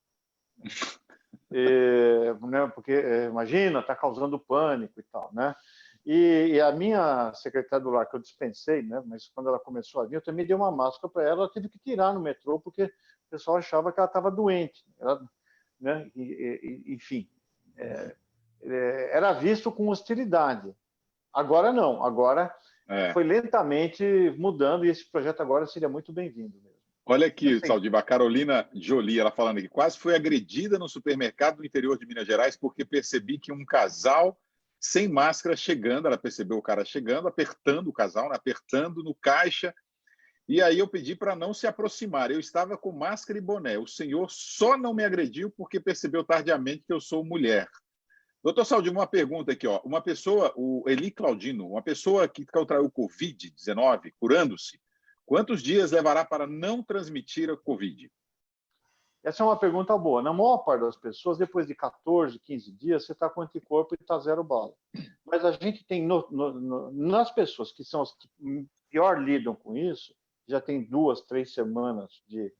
Né, porque, imagina, está causando pânico e tal, né? E a minha secretária do lar, que eu dispensei, né, mas quando ela começou a vir, eu também dei uma máscara para ela, ela teve que tirar no metrô, porque o pessoal achava que ela estava doente. Ela, né, enfim, era visto com hostilidade. Agora não, agora foi lentamente mudando, e esse projeto agora seria muito bem-vindo mesmo.
Olha aqui, Saldiva, a Carolina Jolie, ela falando aqui, quase foi agredida no supermercado do interior de Minas Gerais porque percebi que um casal sem máscara chegando, ela percebeu o cara chegando, apertando o casal, né, apertando no caixa, e aí eu pedi para não se aproximar. Eu estava com máscara e boné. O senhor só não me agrediu porque percebeu tardiamente que eu sou mulher. Doutor Saldiva, uma pergunta aqui. Ó. Uma pessoa, o Eli Claudino, uma pessoa que contraiu Covid-19, curando-se, quantos dias levará para não transmitir a Covid?
Essa é uma pergunta boa. Na maior parte das pessoas, depois de 14, 15 dias, você está com anticorpo e está zero bala. Mas a gente tem, nas pessoas que são as que pior lidam com isso, já tem 2, 3 semanas de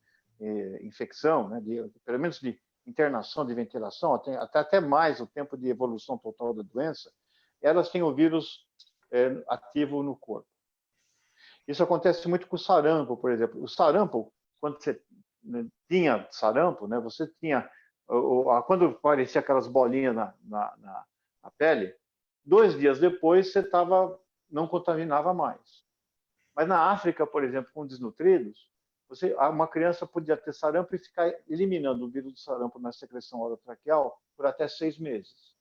infecção, né, pelo menos de internação, de ventilação, até mais o tempo de evolução total da doença, elas têm o vírus ativo no corpo. Isso acontece muito com o sarampo, por exemplo. O sarampo, quando você tinha sarampo, né, você tinha, quando aparecia aquelas bolinhas na pele, 2 dias depois você não contaminava mais. Mas na África, por exemplo, com desnutridos, uma criança podia ter sarampo e ficar eliminando o vírus do sarampo na secreção orotraqueal por até 6 meses.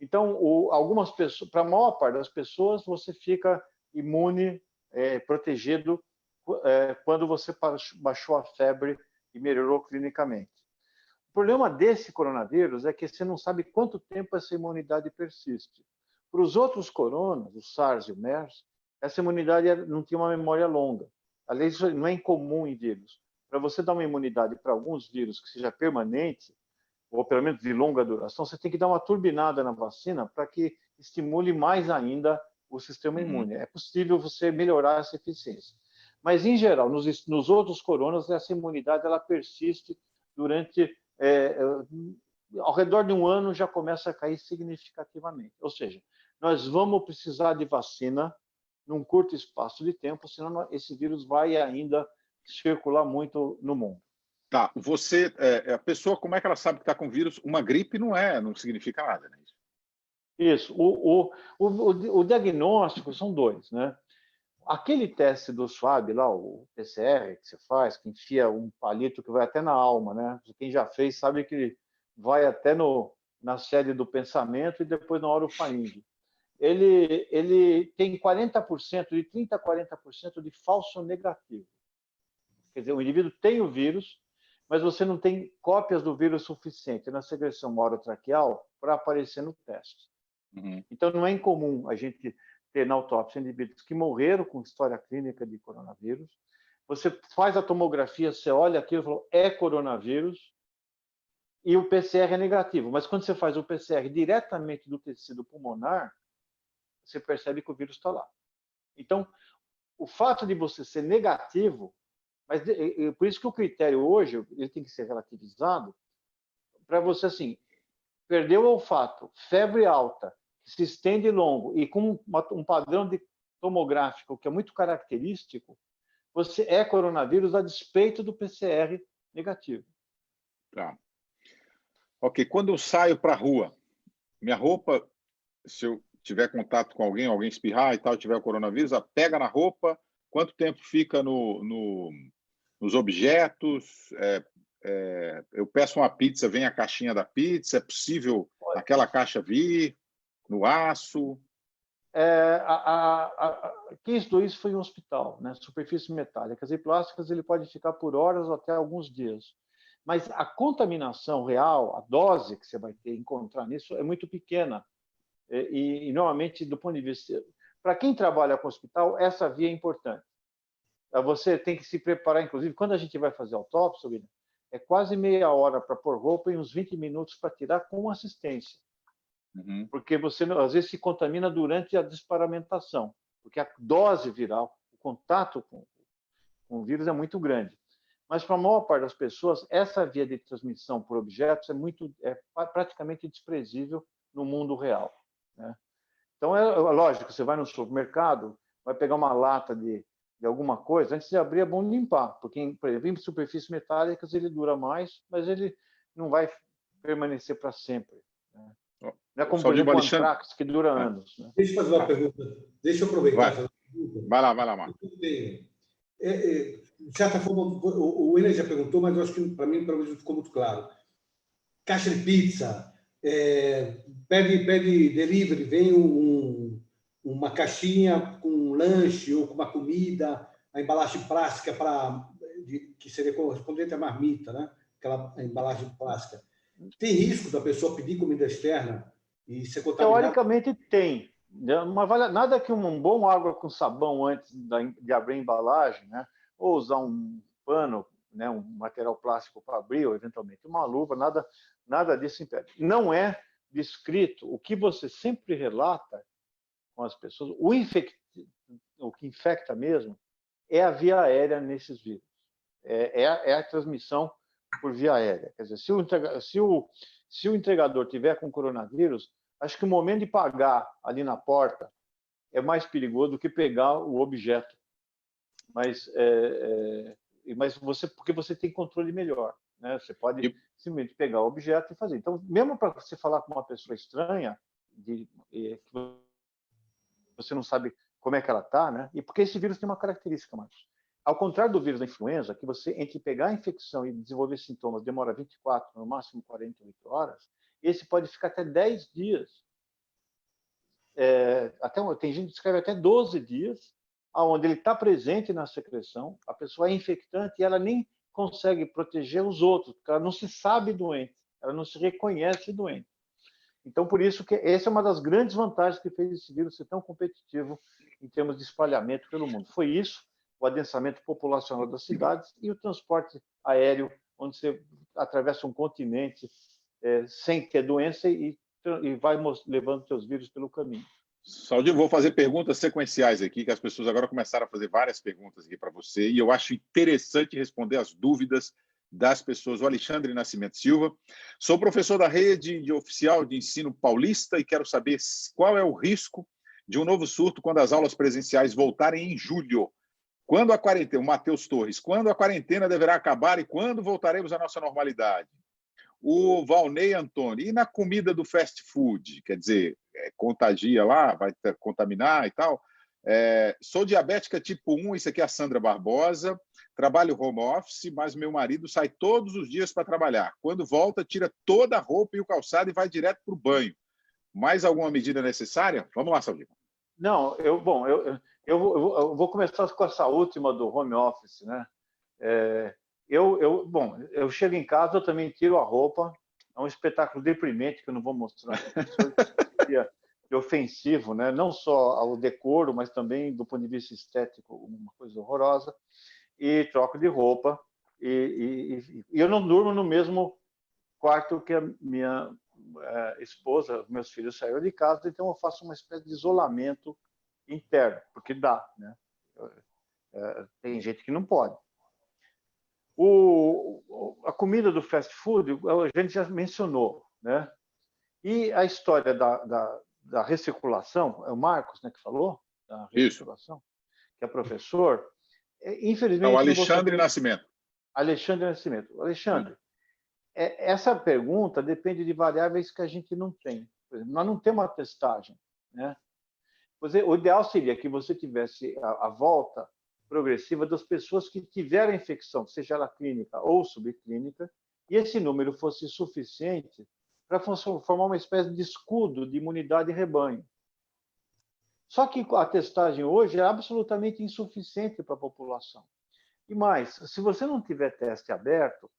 Então, algumas pessoas, para a maior parte das pessoas, você fica imune, protegido, quando você baixou a febre e melhorou clinicamente. O problema desse coronavírus é que você não sabe quanto tempo essa imunidade persiste. Para os outros coronas, o SARS e o MERS, essa imunidade não tinha uma memória longa. Aliás, isso não é incomum em vírus. Para você dar uma imunidade para alguns vírus que seja permanente, ou pelo menos de longa duração, você tem que dar uma turbinada na vacina para que estimule mais ainda o sistema imune. É possível você melhorar essa eficiência. Mas, em geral, nos outros coronas, essa imunidade ela persiste durante... ao redor de um ano já começa a cair significativamente. Ou seja, nós vamos precisar de vacina num curto espaço de tempo, senão esse vírus vai ainda circular muito no mundo.
Tá, a pessoa, como é que ela sabe que está com vírus? Uma gripe não significa nada, né?
Isso. O diagnóstico são 2, né? Aquele teste do SWAB lá, o PCR que você faz, que enfia um palito que vai até na alma, né? Quem já fez sabe que vai até na sede do pensamento e depois na orofaringe. Ele tem 40%, de 30% a 40% de falso negativo. Quer dizer, o indivíduo tem o vírus, mas você não tem cópias do vírus suficiente na secreção orotraqueal para aparecer no teste.
Uhum.
Então, não é incomum a gente ter na autópsia indivíduos que morreram com história clínica de coronavírus. Você faz a tomografia, você olha aquilo e fala, é coronavírus, e o PCR é negativo. Mas quando você faz o PCR diretamente do tecido pulmonar, você percebe que o vírus está lá. Então, o fato de você ser negativo, mas por isso que o critério hoje ele tem que ser relativizado para você, assim, perder o olfato, febre alta, que se estende longo e com um padrão de tomográfico que é muito característico, você é coronavírus a despeito do PCR negativo.
Tá. Ok, quando eu saio para a rua, minha roupa, se eu tiver contato com alguém espirrar e tal, tiver o coronavírus, ela pega na roupa, quanto tempo fica nos objetos? Eu peço uma pizza, vem a caixinha da pizza, é possível aquela caixa vir no aço?
Isso foi um hospital, né? Superfícies metálicas e plásticas, ele pode ficar por horas ou até alguns dias. Mas a contaminação real, a dose que você vai encontrar nisso é muito pequena. E normalmente, do ponto de vista... Para quem trabalha com hospital, essa via é importante. Você tem que se preparar, inclusive, quando a gente vai fazer autópsia, William, é quase meia hora para pôr roupa e uns 20 minutos para tirar com assistência.
Uhum.
Porque você, às vezes, se contamina durante a desparamentação, porque a dose viral, o contato com o vírus é muito grande. Mas, para a maior parte das pessoas, essa via de transmissão por objetos é praticamente desprezível no mundo real, né? Então, lógico, você vai no supermercado, vai pegar uma lata de alguma coisa, antes de abrir é bom limpar, porque, por exemplo, em superfícies metálicas ele dura mais, mas ele não vai permanecer para sempre. Né? Não é como, por exemplo, o antrax, que dura anos. Né?
Deixa eu fazer uma pergunta. Deixa eu aproveitar e fazer uma pergunta.
Vai lá, Marco.
De certa forma, o William já perguntou, mas eu acho que, para mim, pelo menos ficou muito claro. Caixa de pizza, pede delivery, vem uma caixinha com um lanche ou com uma comida, a embalagem plástica que seria correspondente à marmita, né? Aquela embalagem plástica. Tem risco da pessoa pedir comida externa e ser contaminada?
Teoricamente tem. Mas vale nada que um bom água com sabão antes de abrir a embalagem, né? Ou usar um pano, né? Um material plástico para abrir, ou eventualmente uma luva, nada disso impede. Não é descrito, o que você sempre relata com as pessoas, o que infecta mesmo é a via aérea nesses vírus. É a transmissão por via aérea. Quer dizer, se o entregador tiver com coronavírus, acho que o momento de pagar ali na porta é mais perigoso do que pegar o objeto. Mas porque você tem controle melhor. Né? Você pode simplesmente pegar o objeto e fazer. Então, mesmo para você falar com uma pessoa estranha, que você não sabe como é que ela está, né? E porque esse vírus tem uma característica, Marcos. Ao contrário do vírus da influenza, que você, entre pegar a infecção e desenvolver sintomas, demora 24, no máximo 48 horas, esse pode ficar até 10 dias. Tem gente que descreve até 12 dias, onde ele está presente na secreção, a pessoa é infectante e ela nem consegue proteger os outros, porque ela não se sabe doente, ela não se reconhece doente. Então, por isso que essa é uma das grandes vantagens que fez esse vírus ser tão competitivo em termos de espalhamento pelo mundo. Foi isso, o adensamento populacional das cidades e o transporte aéreo, onde você atravessa um continente sem ter doença e vai levando seus vírus pelo caminho.
Saldir, vou fazer perguntas sequenciais aqui, que as pessoas agora começaram a fazer várias perguntas aqui para você, e eu acho interessante responder as dúvidas das pessoas. O Alexandre Nascimento Silva. Sou professor da rede oficial de ensino paulista e quero saber qual é o risco de um novo surto quando as aulas presenciais voltarem em julho. Quando a quarentena, o Matheus Torres, quando a quarentena deverá acabar e quando voltaremos à nossa normalidade? O Valnei Antônio, e na comida do fast food? Quer dizer, contagia lá, vai contaminar e tal? Sou diabética tipo 1, isso aqui é a Sandra Barbosa, trabalho home office, mas meu marido sai todos os dias para trabalhar. Quando volta, tira toda a roupa e o calçado e vai direto para o banho. Mais alguma medida necessária? Vamos lá, Saldir.
Não, eu vou começar com essa última do home office, né? Eu chego em casa, eu também tiro a roupa. É um espetáculo deprimente que eu não vou mostrar. Seria ofensivo, né? Não só ao decoro, mas também do ponto de vista estético, uma coisa horrorosa. E troco de roupa. E eu não durmo no mesmo quarto que a minha esposa, meus filhos saíram de casa, então eu faço uma espécie de isolamento interno, porque dá, né? Tem gente que não pode. A comida do fast food, a gente já mencionou, né? E a história da recirculação, é o Marcos, né, que falou, da recirculação, isso, que é professor, infelizmente...
Não, Alexandre Nascimento.
Alexandre Nascimento. Alexandre, essa pergunta depende de variáveis que a gente não tem. Por exemplo, nós não temos uma testagem, né? O ideal seria que você tivesse a volta progressiva das pessoas que tiveram a infecção, seja ela clínica ou subclínica, e esse número fosse suficiente para formar uma espécie de escudo de imunidade rebanho. Só que a testagem hoje é absolutamente insuficiente para a população. E mais, se você não tiver teste aberto,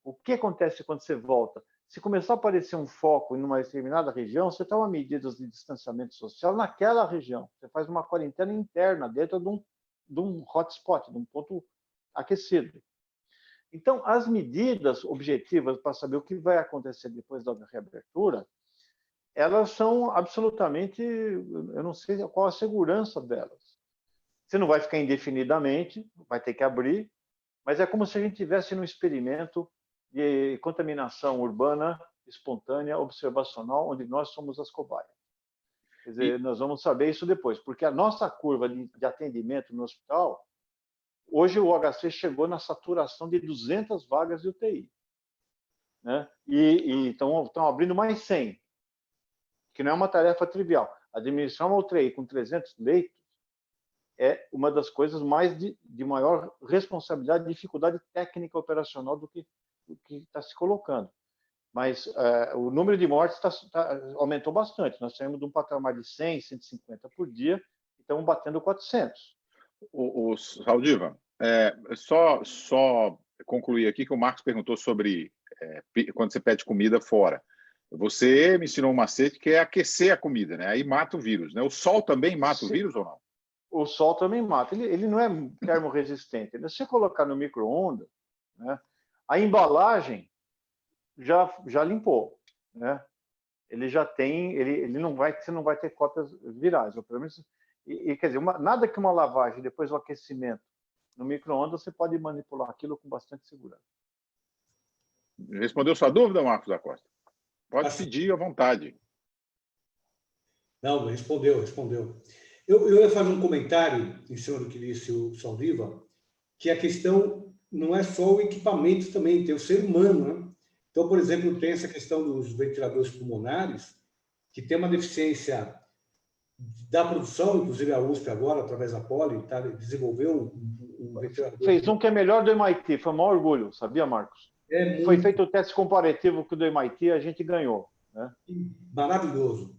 o que acontece quando você volta? Se começar a aparecer um foco em uma determinada região, você toma medidas de distanciamento social naquela região. Você faz uma quarentena interna dentro de um hotspot, de um ponto aquecido. Então, as medidas objetivas para saber o que vai acontecer depois da reabertura, elas são absolutamente... Eu não sei qual a segurança delas. Você não vai ficar indefinidamente, vai ter que abrir, mas é como se a gente estivesse num experimento de contaminação urbana, espontânea, observacional, onde nós somos as cobaias. Quer dizer, nós vamos saber isso depois, porque a nossa curva de atendimento no hospital, hoje o HC chegou na saturação de 200 vagas de UTI. Né? E estão abrindo mais 100, que não é uma tarefa trivial. Administrar uma UTI com 300 leitos é uma das coisas mais de maior responsabilidade e dificuldade técnica operacional do que está se colocando. Mas o número de mortes aumentou bastante. Nós saímos de um patamar de 100, 150 por dia e estamos batendo 400.
O Saldiva, só concluir aqui que o Marcos perguntou sobre quando você pede comida fora. Você me ensinou um macete que é aquecer a comida, né? Aí mata o vírus, né? O sol também mata o vírus ou não?
O sol também mata. Ele não é termorresistente. Se você colocar no micro-ondas, né, a embalagem já limpou, né? Ele já tem, ele não vai, você não vai ter cópias virais, ou pelo menos, quer dizer, nada que uma lavagem depois do aquecimento no micro-ondas, você pode manipular aquilo com bastante segurança.
Respondeu sua dúvida, Marcos da Costa? Pode pedir à vontade.
Não, respondeu. Eu ia fazer um comentário em cima do que disse o Saldiva, que a questão não é só o equipamento também, tem o ser humano, né? Então, por exemplo, tem essa questão dos ventiladores pulmonares, que tem uma deficiência da produção, inclusive a USP agora, através da Poli, desenvolveu um ventilador.
Fez um que é melhor do MIT, foi um maior orgulho, sabia, Marcos? Foi feito o teste comparativo com o do MIT, a gente ganhou. Né?
Maravilhoso.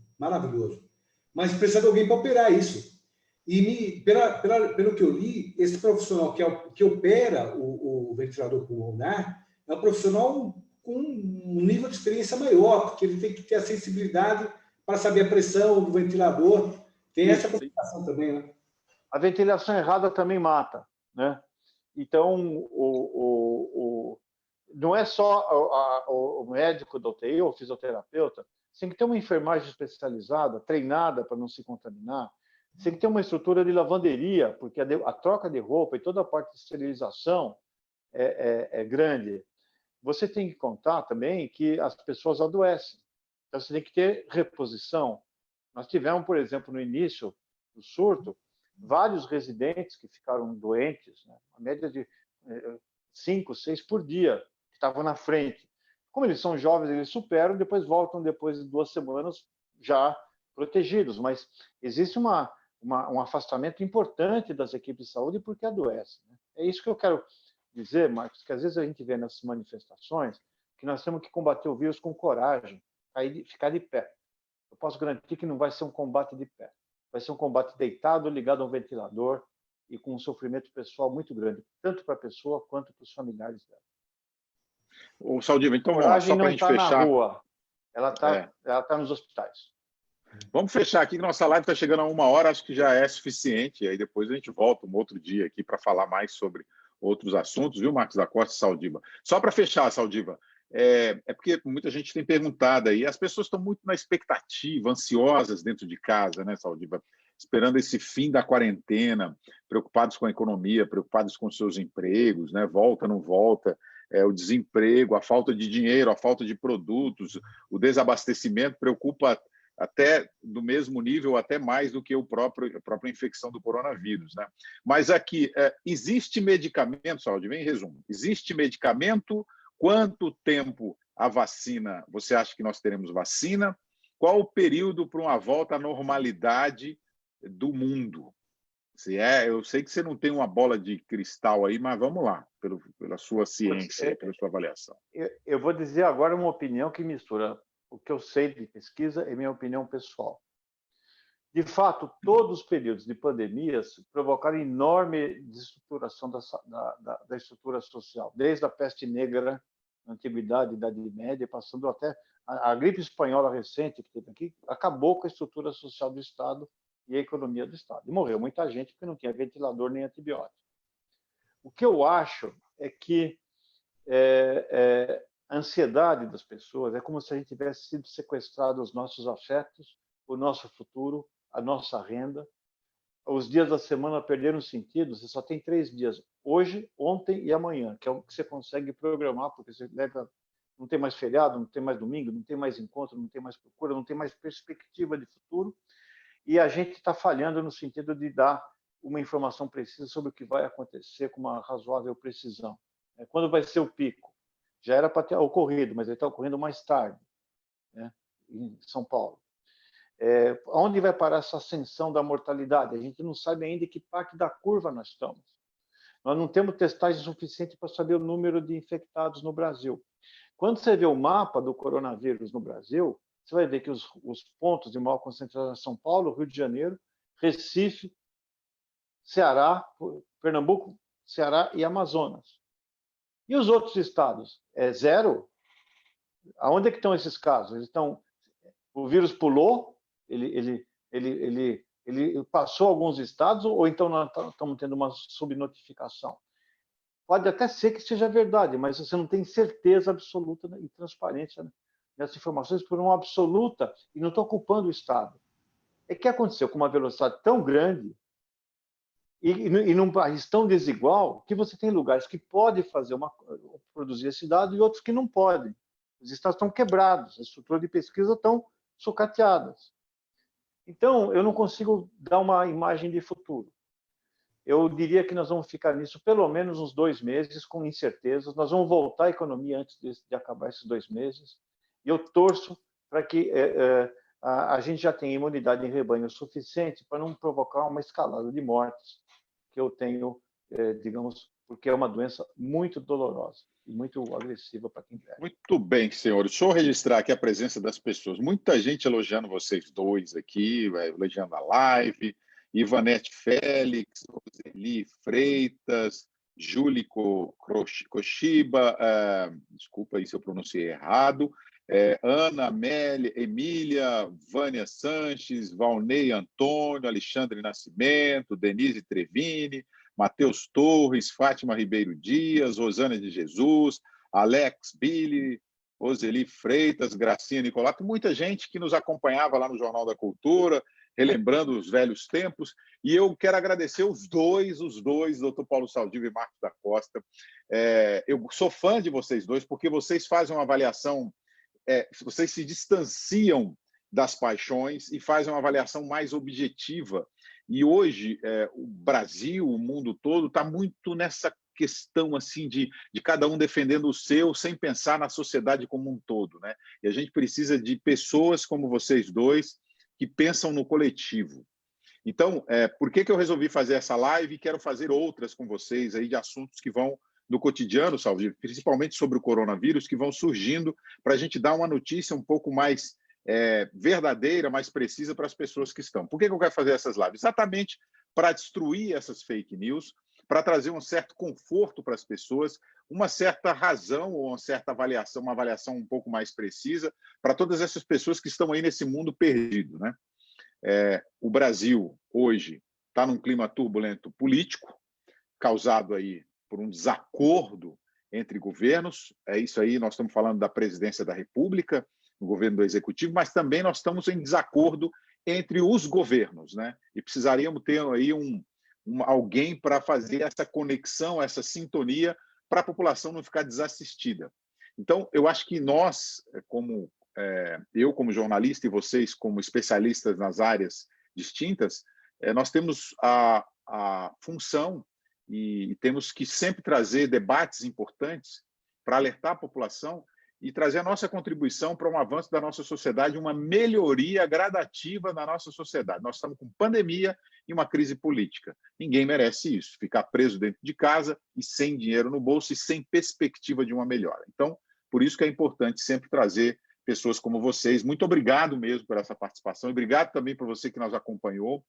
Mas precisa de alguém para operar isso. E pelo que eu li, esse profissional que opera o ventilador pulmonar é um profissional com um nível de experiência maior, porque ele tem que ter a sensibilidade para saber a pressão do ventilador. Tem essa complicação também, né?
A ventilação errada também mata, né? Então, não é só o médico da UTI ou o fisioterapeuta, tem que ter uma enfermagem especializada, treinada para não se contaminar, tem que ter uma estrutura de lavanderia, porque a troca de roupa e toda a parte de esterilização é grande. Você tem que contar também que as pessoas adoecem. Então, você tem que ter reposição. Nós tivemos, por exemplo, no início do surto, vários residentes que ficaram doentes, né? A média de 5, 6 por dia, que estavam na frente. Como eles são jovens, eles superam, depois voltam depois de 2 semanas já protegidos. Mas existe um afastamento importante das equipes de saúde porque adoecem. Né? É isso que eu quero dizer, Marcos, que às vezes a gente vê nessas manifestações que nós temos que combater o vírus com coragem, ficar de pé. Eu posso garantir que não vai ser um combate de pé. Vai ser um combate deitado, ligado a um ventilador e com um sofrimento pessoal muito grande, tanto para a pessoa quanto para os familiares dela.
O Saldiva, então
vamos lá, só
para a gente fechar.
Na rua. Ela está nos hospitais.
Vamos fechar aqui, que nossa live está chegando a 1 hora, acho que já é suficiente. Aí depois a gente volta um outro dia aqui para falar mais sobre outros assuntos, viu, Marcos da Costa e Saldiva? Só para fechar, Saldiva, porque muita gente tem perguntado aí, as pessoas estão muito na expectativa, ansiosas dentro de casa, né, Saldiva? Esperando esse fim da quarentena, preocupados com a economia, preocupados com os seus empregos, né? Volta, não volta, o desemprego, a falta de dinheiro, a falta de produtos, o desabastecimento preocupa até do mesmo nível, até mais do que a própria infecção do coronavírus. Né? Mas aqui, existe medicamento, Saldiva, em resumo, existe medicamento? Quanto tempo a vacina, você acha que nós teremos vacina? Qual o período para uma volta à normalidade do mundo? Eu sei que você não tem uma bola de cristal aí, mas vamos lá, pela sua ciência, pela sua avaliação.
Eu vou dizer agora uma opinião que mistura o que eu sei de pesquisa e minha opinião pessoal. De fato, todos os períodos de pandemias provocaram enorme desestruturação da estrutura social, desde a peste negra, na Antiguidade, Idade Média, passando até a gripe espanhola recente que teve aqui, acabou com a estrutura social do Estado e a economia do Estado. E morreu muita gente porque não tinha ventilador nem antibiótico. O que eu acho é que a ansiedade das pessoas é como se a gente tivesse sido sequestrado os nossos afetos, o nosso futuro, a nossa renda. Os dias da semana perderam sentido, você só tem 3 dias, hoje, ontem e amanhã, que é o que você consegue programar, porque você não tem mais feriado, não tem mais domingo, não tem mais encontro, não tem mais procura, não tem mais perspectiva de futuro. e a gente está falhando no sentido de dar uma informação precisa sobre o que vai acontecer com uma razoável precisão. Quando vai ser o pico? Já era para ter ocorrido, mas ele está ocorrendo mais tarde, né, em São Paulo. Onde vai parar essa ascensão da mortalidade? A gente não sabe ainda em que parte da curva nós estamos. Nós não temos testagem suficiente para saber o número de infectados no Brasil. Quando você vê o mapa do coronavírus no Brasil, você vai ver que os pontos de maior concentração são São Paulo, Rio de Janeiro, Recife, Ceará, Pernambuco, Ceará e Amazonas. E os outros estados? É zero? Aonde é que estão esses casos? Eles estão... O vírus pulou, ele passou alguns estados, ou então nós estamos tendo uma subnotificação? Pode até ser que seja verdade, mas você não tem certeza absoluta e transparência nessas informações por uma absoluta, e não estou culpando o Estado. É que aconteceu com uma velocidade tão grande e num país tão desigual que você tem lugares que podem produzir esse dado e outros que não podem. Os estados estão quebrados, as estruturas de pesquisa estão sucateadas. Então, eu não consigo dar uma imagem de futuro. Eu diria que nós vamos ficar nisso pelo menos uns 2 meses, com incertezas. Nós vamos voltar à economia antes de acabar esses 2 meses. E eu torço para que a gente já tenha imunidade em rebanho suficiente para não provocar uma escalada de mortes que eu tenho, digamos, porque é uma doença muito dolorosa e muito agressiva para quem pega.
Muito bem, senhores. Deixa eu registrar aqui a presença das pessoas. Muita gente elogiando vocês dois aqui, elogiando a live. Ivanete Félix, Roseli Freitas, Júlie Koshiba, desculpa aí se eu pronunciei errado, Ana Amélia, Emília, Vânia Sanches, Valnei Antônio, Alexandre Nascimento, Denise Trevini, Matheus Torres, Fátima Ribeiro Dias, Rosana de Jesus, Alex Billy, Roseli Freitas, Gracinha Nicolato, muita gente que nos acompanhava lá no Jornal da Cultura, relembrando os velhos tempos, e eu quero agradecer os dois, doutor Paulo Saldiva e Marcos da Costa. Eu sou fã de vocês dois, porque vocês fazem uma avaliação, vocês se distanciam das paixões e fazem uma avaliação mais objetiva. E hoje, o Brasil, o mundo todo, está muito nessa questão assim de cada um defendendo o seu, sem pensar na sociedade como um todo, né? E a gente precisa de pessoas como vocês dois, que pensam no coletivo. Então, por que eu resolvi fazer essa live e quero fazer outras com vocês aí de assuntos que vão no cotidiano, Saldir, principalmente sobre o coronavírus, que vão surgindo para a gente dar uma notícia um pouco mais verdadeira, mais precisa para as pessoas que estão. Por que eu quero fazer essas lives? Exatamente para destruir essas fake news, para trazer um certo conforto para as pessoas, uma certa razão ou uma certa avaliação, uma avaliação um pouco mais precisa para todas essas pessoas que estão aí nesse mundo perdido, né? O Brasil, hoje, está num clima turbulento político, causado aí por um desacordo entre governos. É isso aí, nós estamos falando da presidência da República, no governo do Executivo, mas também nós estamos em desacordo entre os governos, né? E precisaríamos ter aí alguém para fazer essa conexão, essa sintonia, para a população não ficar desassistida. Então, eu acho que nós, eu como jornalista e vocês como especialistas nas áreas distintas, nós temos a função e temos que sempre trazer debates importantes para alertar a população e trazer a nossa contribuição para um avanço da nossa sociedade, uma melhoria gradativa na nossa sociedade. Nós estamos com pandemia e uma crise política. Ninguém merece isso, ficar preso dentro de casa e sem dinheiro no bolso e sem perspectiva de uma melhora. Então, por isso que é importante sempre trazer pessoas como vocês. Muito obrigado mesmo por essa participação e obrigado também por você que nos acompanhou.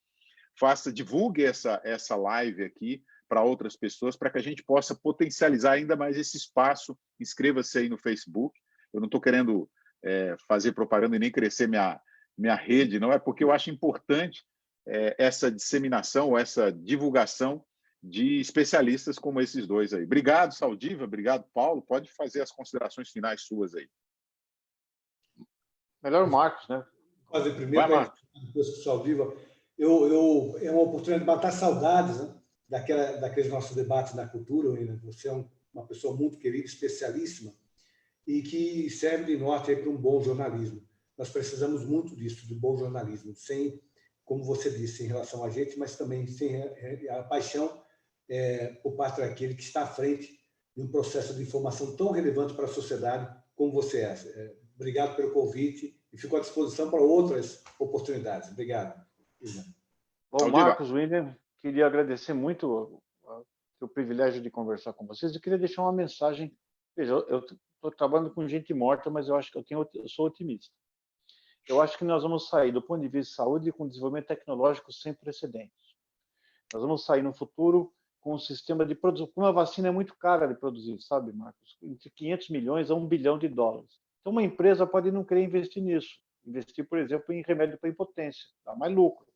Divulgue essa live aqui para outras pessoas, para que a gente possa potencializar ainda mais esse espaço. Inscreva-se aí no Facebook. Eu não estou querendo fazer propaganda e nem crescer minha rede, não é porque eu acho importante essa disseminação, essa divulgação de especialistas como esses dois aí. Obrigado, Saldiva. Obrigado, Paulo. Pode fazer as considerações finais suas aí.
Melhor o Marcos, né?
Fazer primeiro, depois que o Saldiva. É uma oportunidade de matar saudades, né? Daqueles nossos debates na cultura. Né? Você é uma pessoa muito querida, especialíssima, e que serve de norte para um bom jornalismo. Nós precisamos muito disso, de bom jornalismo. Sem como você disse, em relação a gente, mas também sem a paixão por parte daquele que está à frente de um processo de informação tão relevante para a sociedade como você é. Obrigado pelo convite e fico à disposição para outras oportunidades. Obrigado.
Bom, Marcos, William, queria agradecer muito o privilégio de conversar com vocês. Eu queria deixar uma mensagem. Veja, eu estou trabalhando com gente morta, mas eu acho que eu sou otimista. Eu acho que nós vamos sair, do ponto de vista de saúde, com um desenvolvimento tecnológico sem precedentes. Nós vamos sair no futuro com um sistema de produção. Uma vacina é muito cara de produzir, sabe, Marcos? Entre 500 milhões a $1 bilhão. Então, uma empresa pode não querer investir nisso. Investir, por exemplo, em remédio para impotência, dá mais lucro.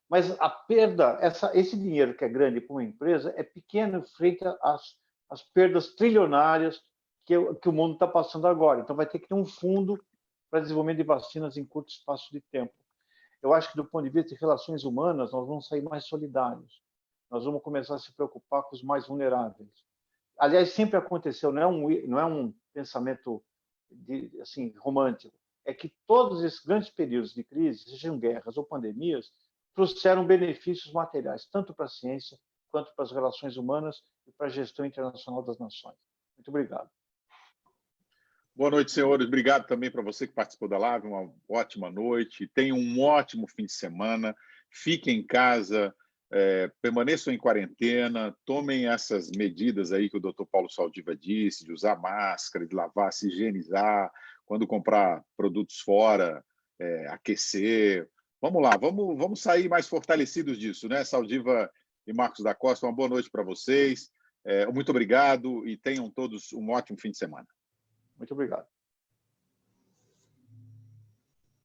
Mas a perda, esse dinheiro que é grande para uma empresa, é pequeno frente às perdas trilionárias que o mundo está passando agora. Então, vai ter que ter um fundo para desenvolvimento de vacinas em curto espaço de tempo. Eu acho que, do ponto de vista de relações humanas, nós vamos sair mais solidários. Nós vamos começar a se preocupar com os mais vulneráveis. Aliás, sempre aconteceu, não é um pensamento assim, romântico, é que todos esses grandes períodos de crise, sejam guerras ou pandemias, trouxeram benefícios materiais, tanto para a ciência, quanto para as relações humanas e para a gestão internacional das nações. Muito obrigado.
Boa noite, senhores. Obrigado também para você que participou da live. Uma ótima noite. Tenham um ótimo fim de semana. Fiquem em casa, permaneçam em quarentena, tomem essas medidas aí que o Dr. Paulo Saldiva disse, de usar máscara, de lavar, se higienizar, quando comprar produtos fora, aquecer. Vamos lá, vamos sair mais fortalecidos disso, né? Saldiva e Marcos da Costa, uma boa noite para vocês. Muito obrigado e tenham todos um ótimo fim de semana.
Muito obrigado.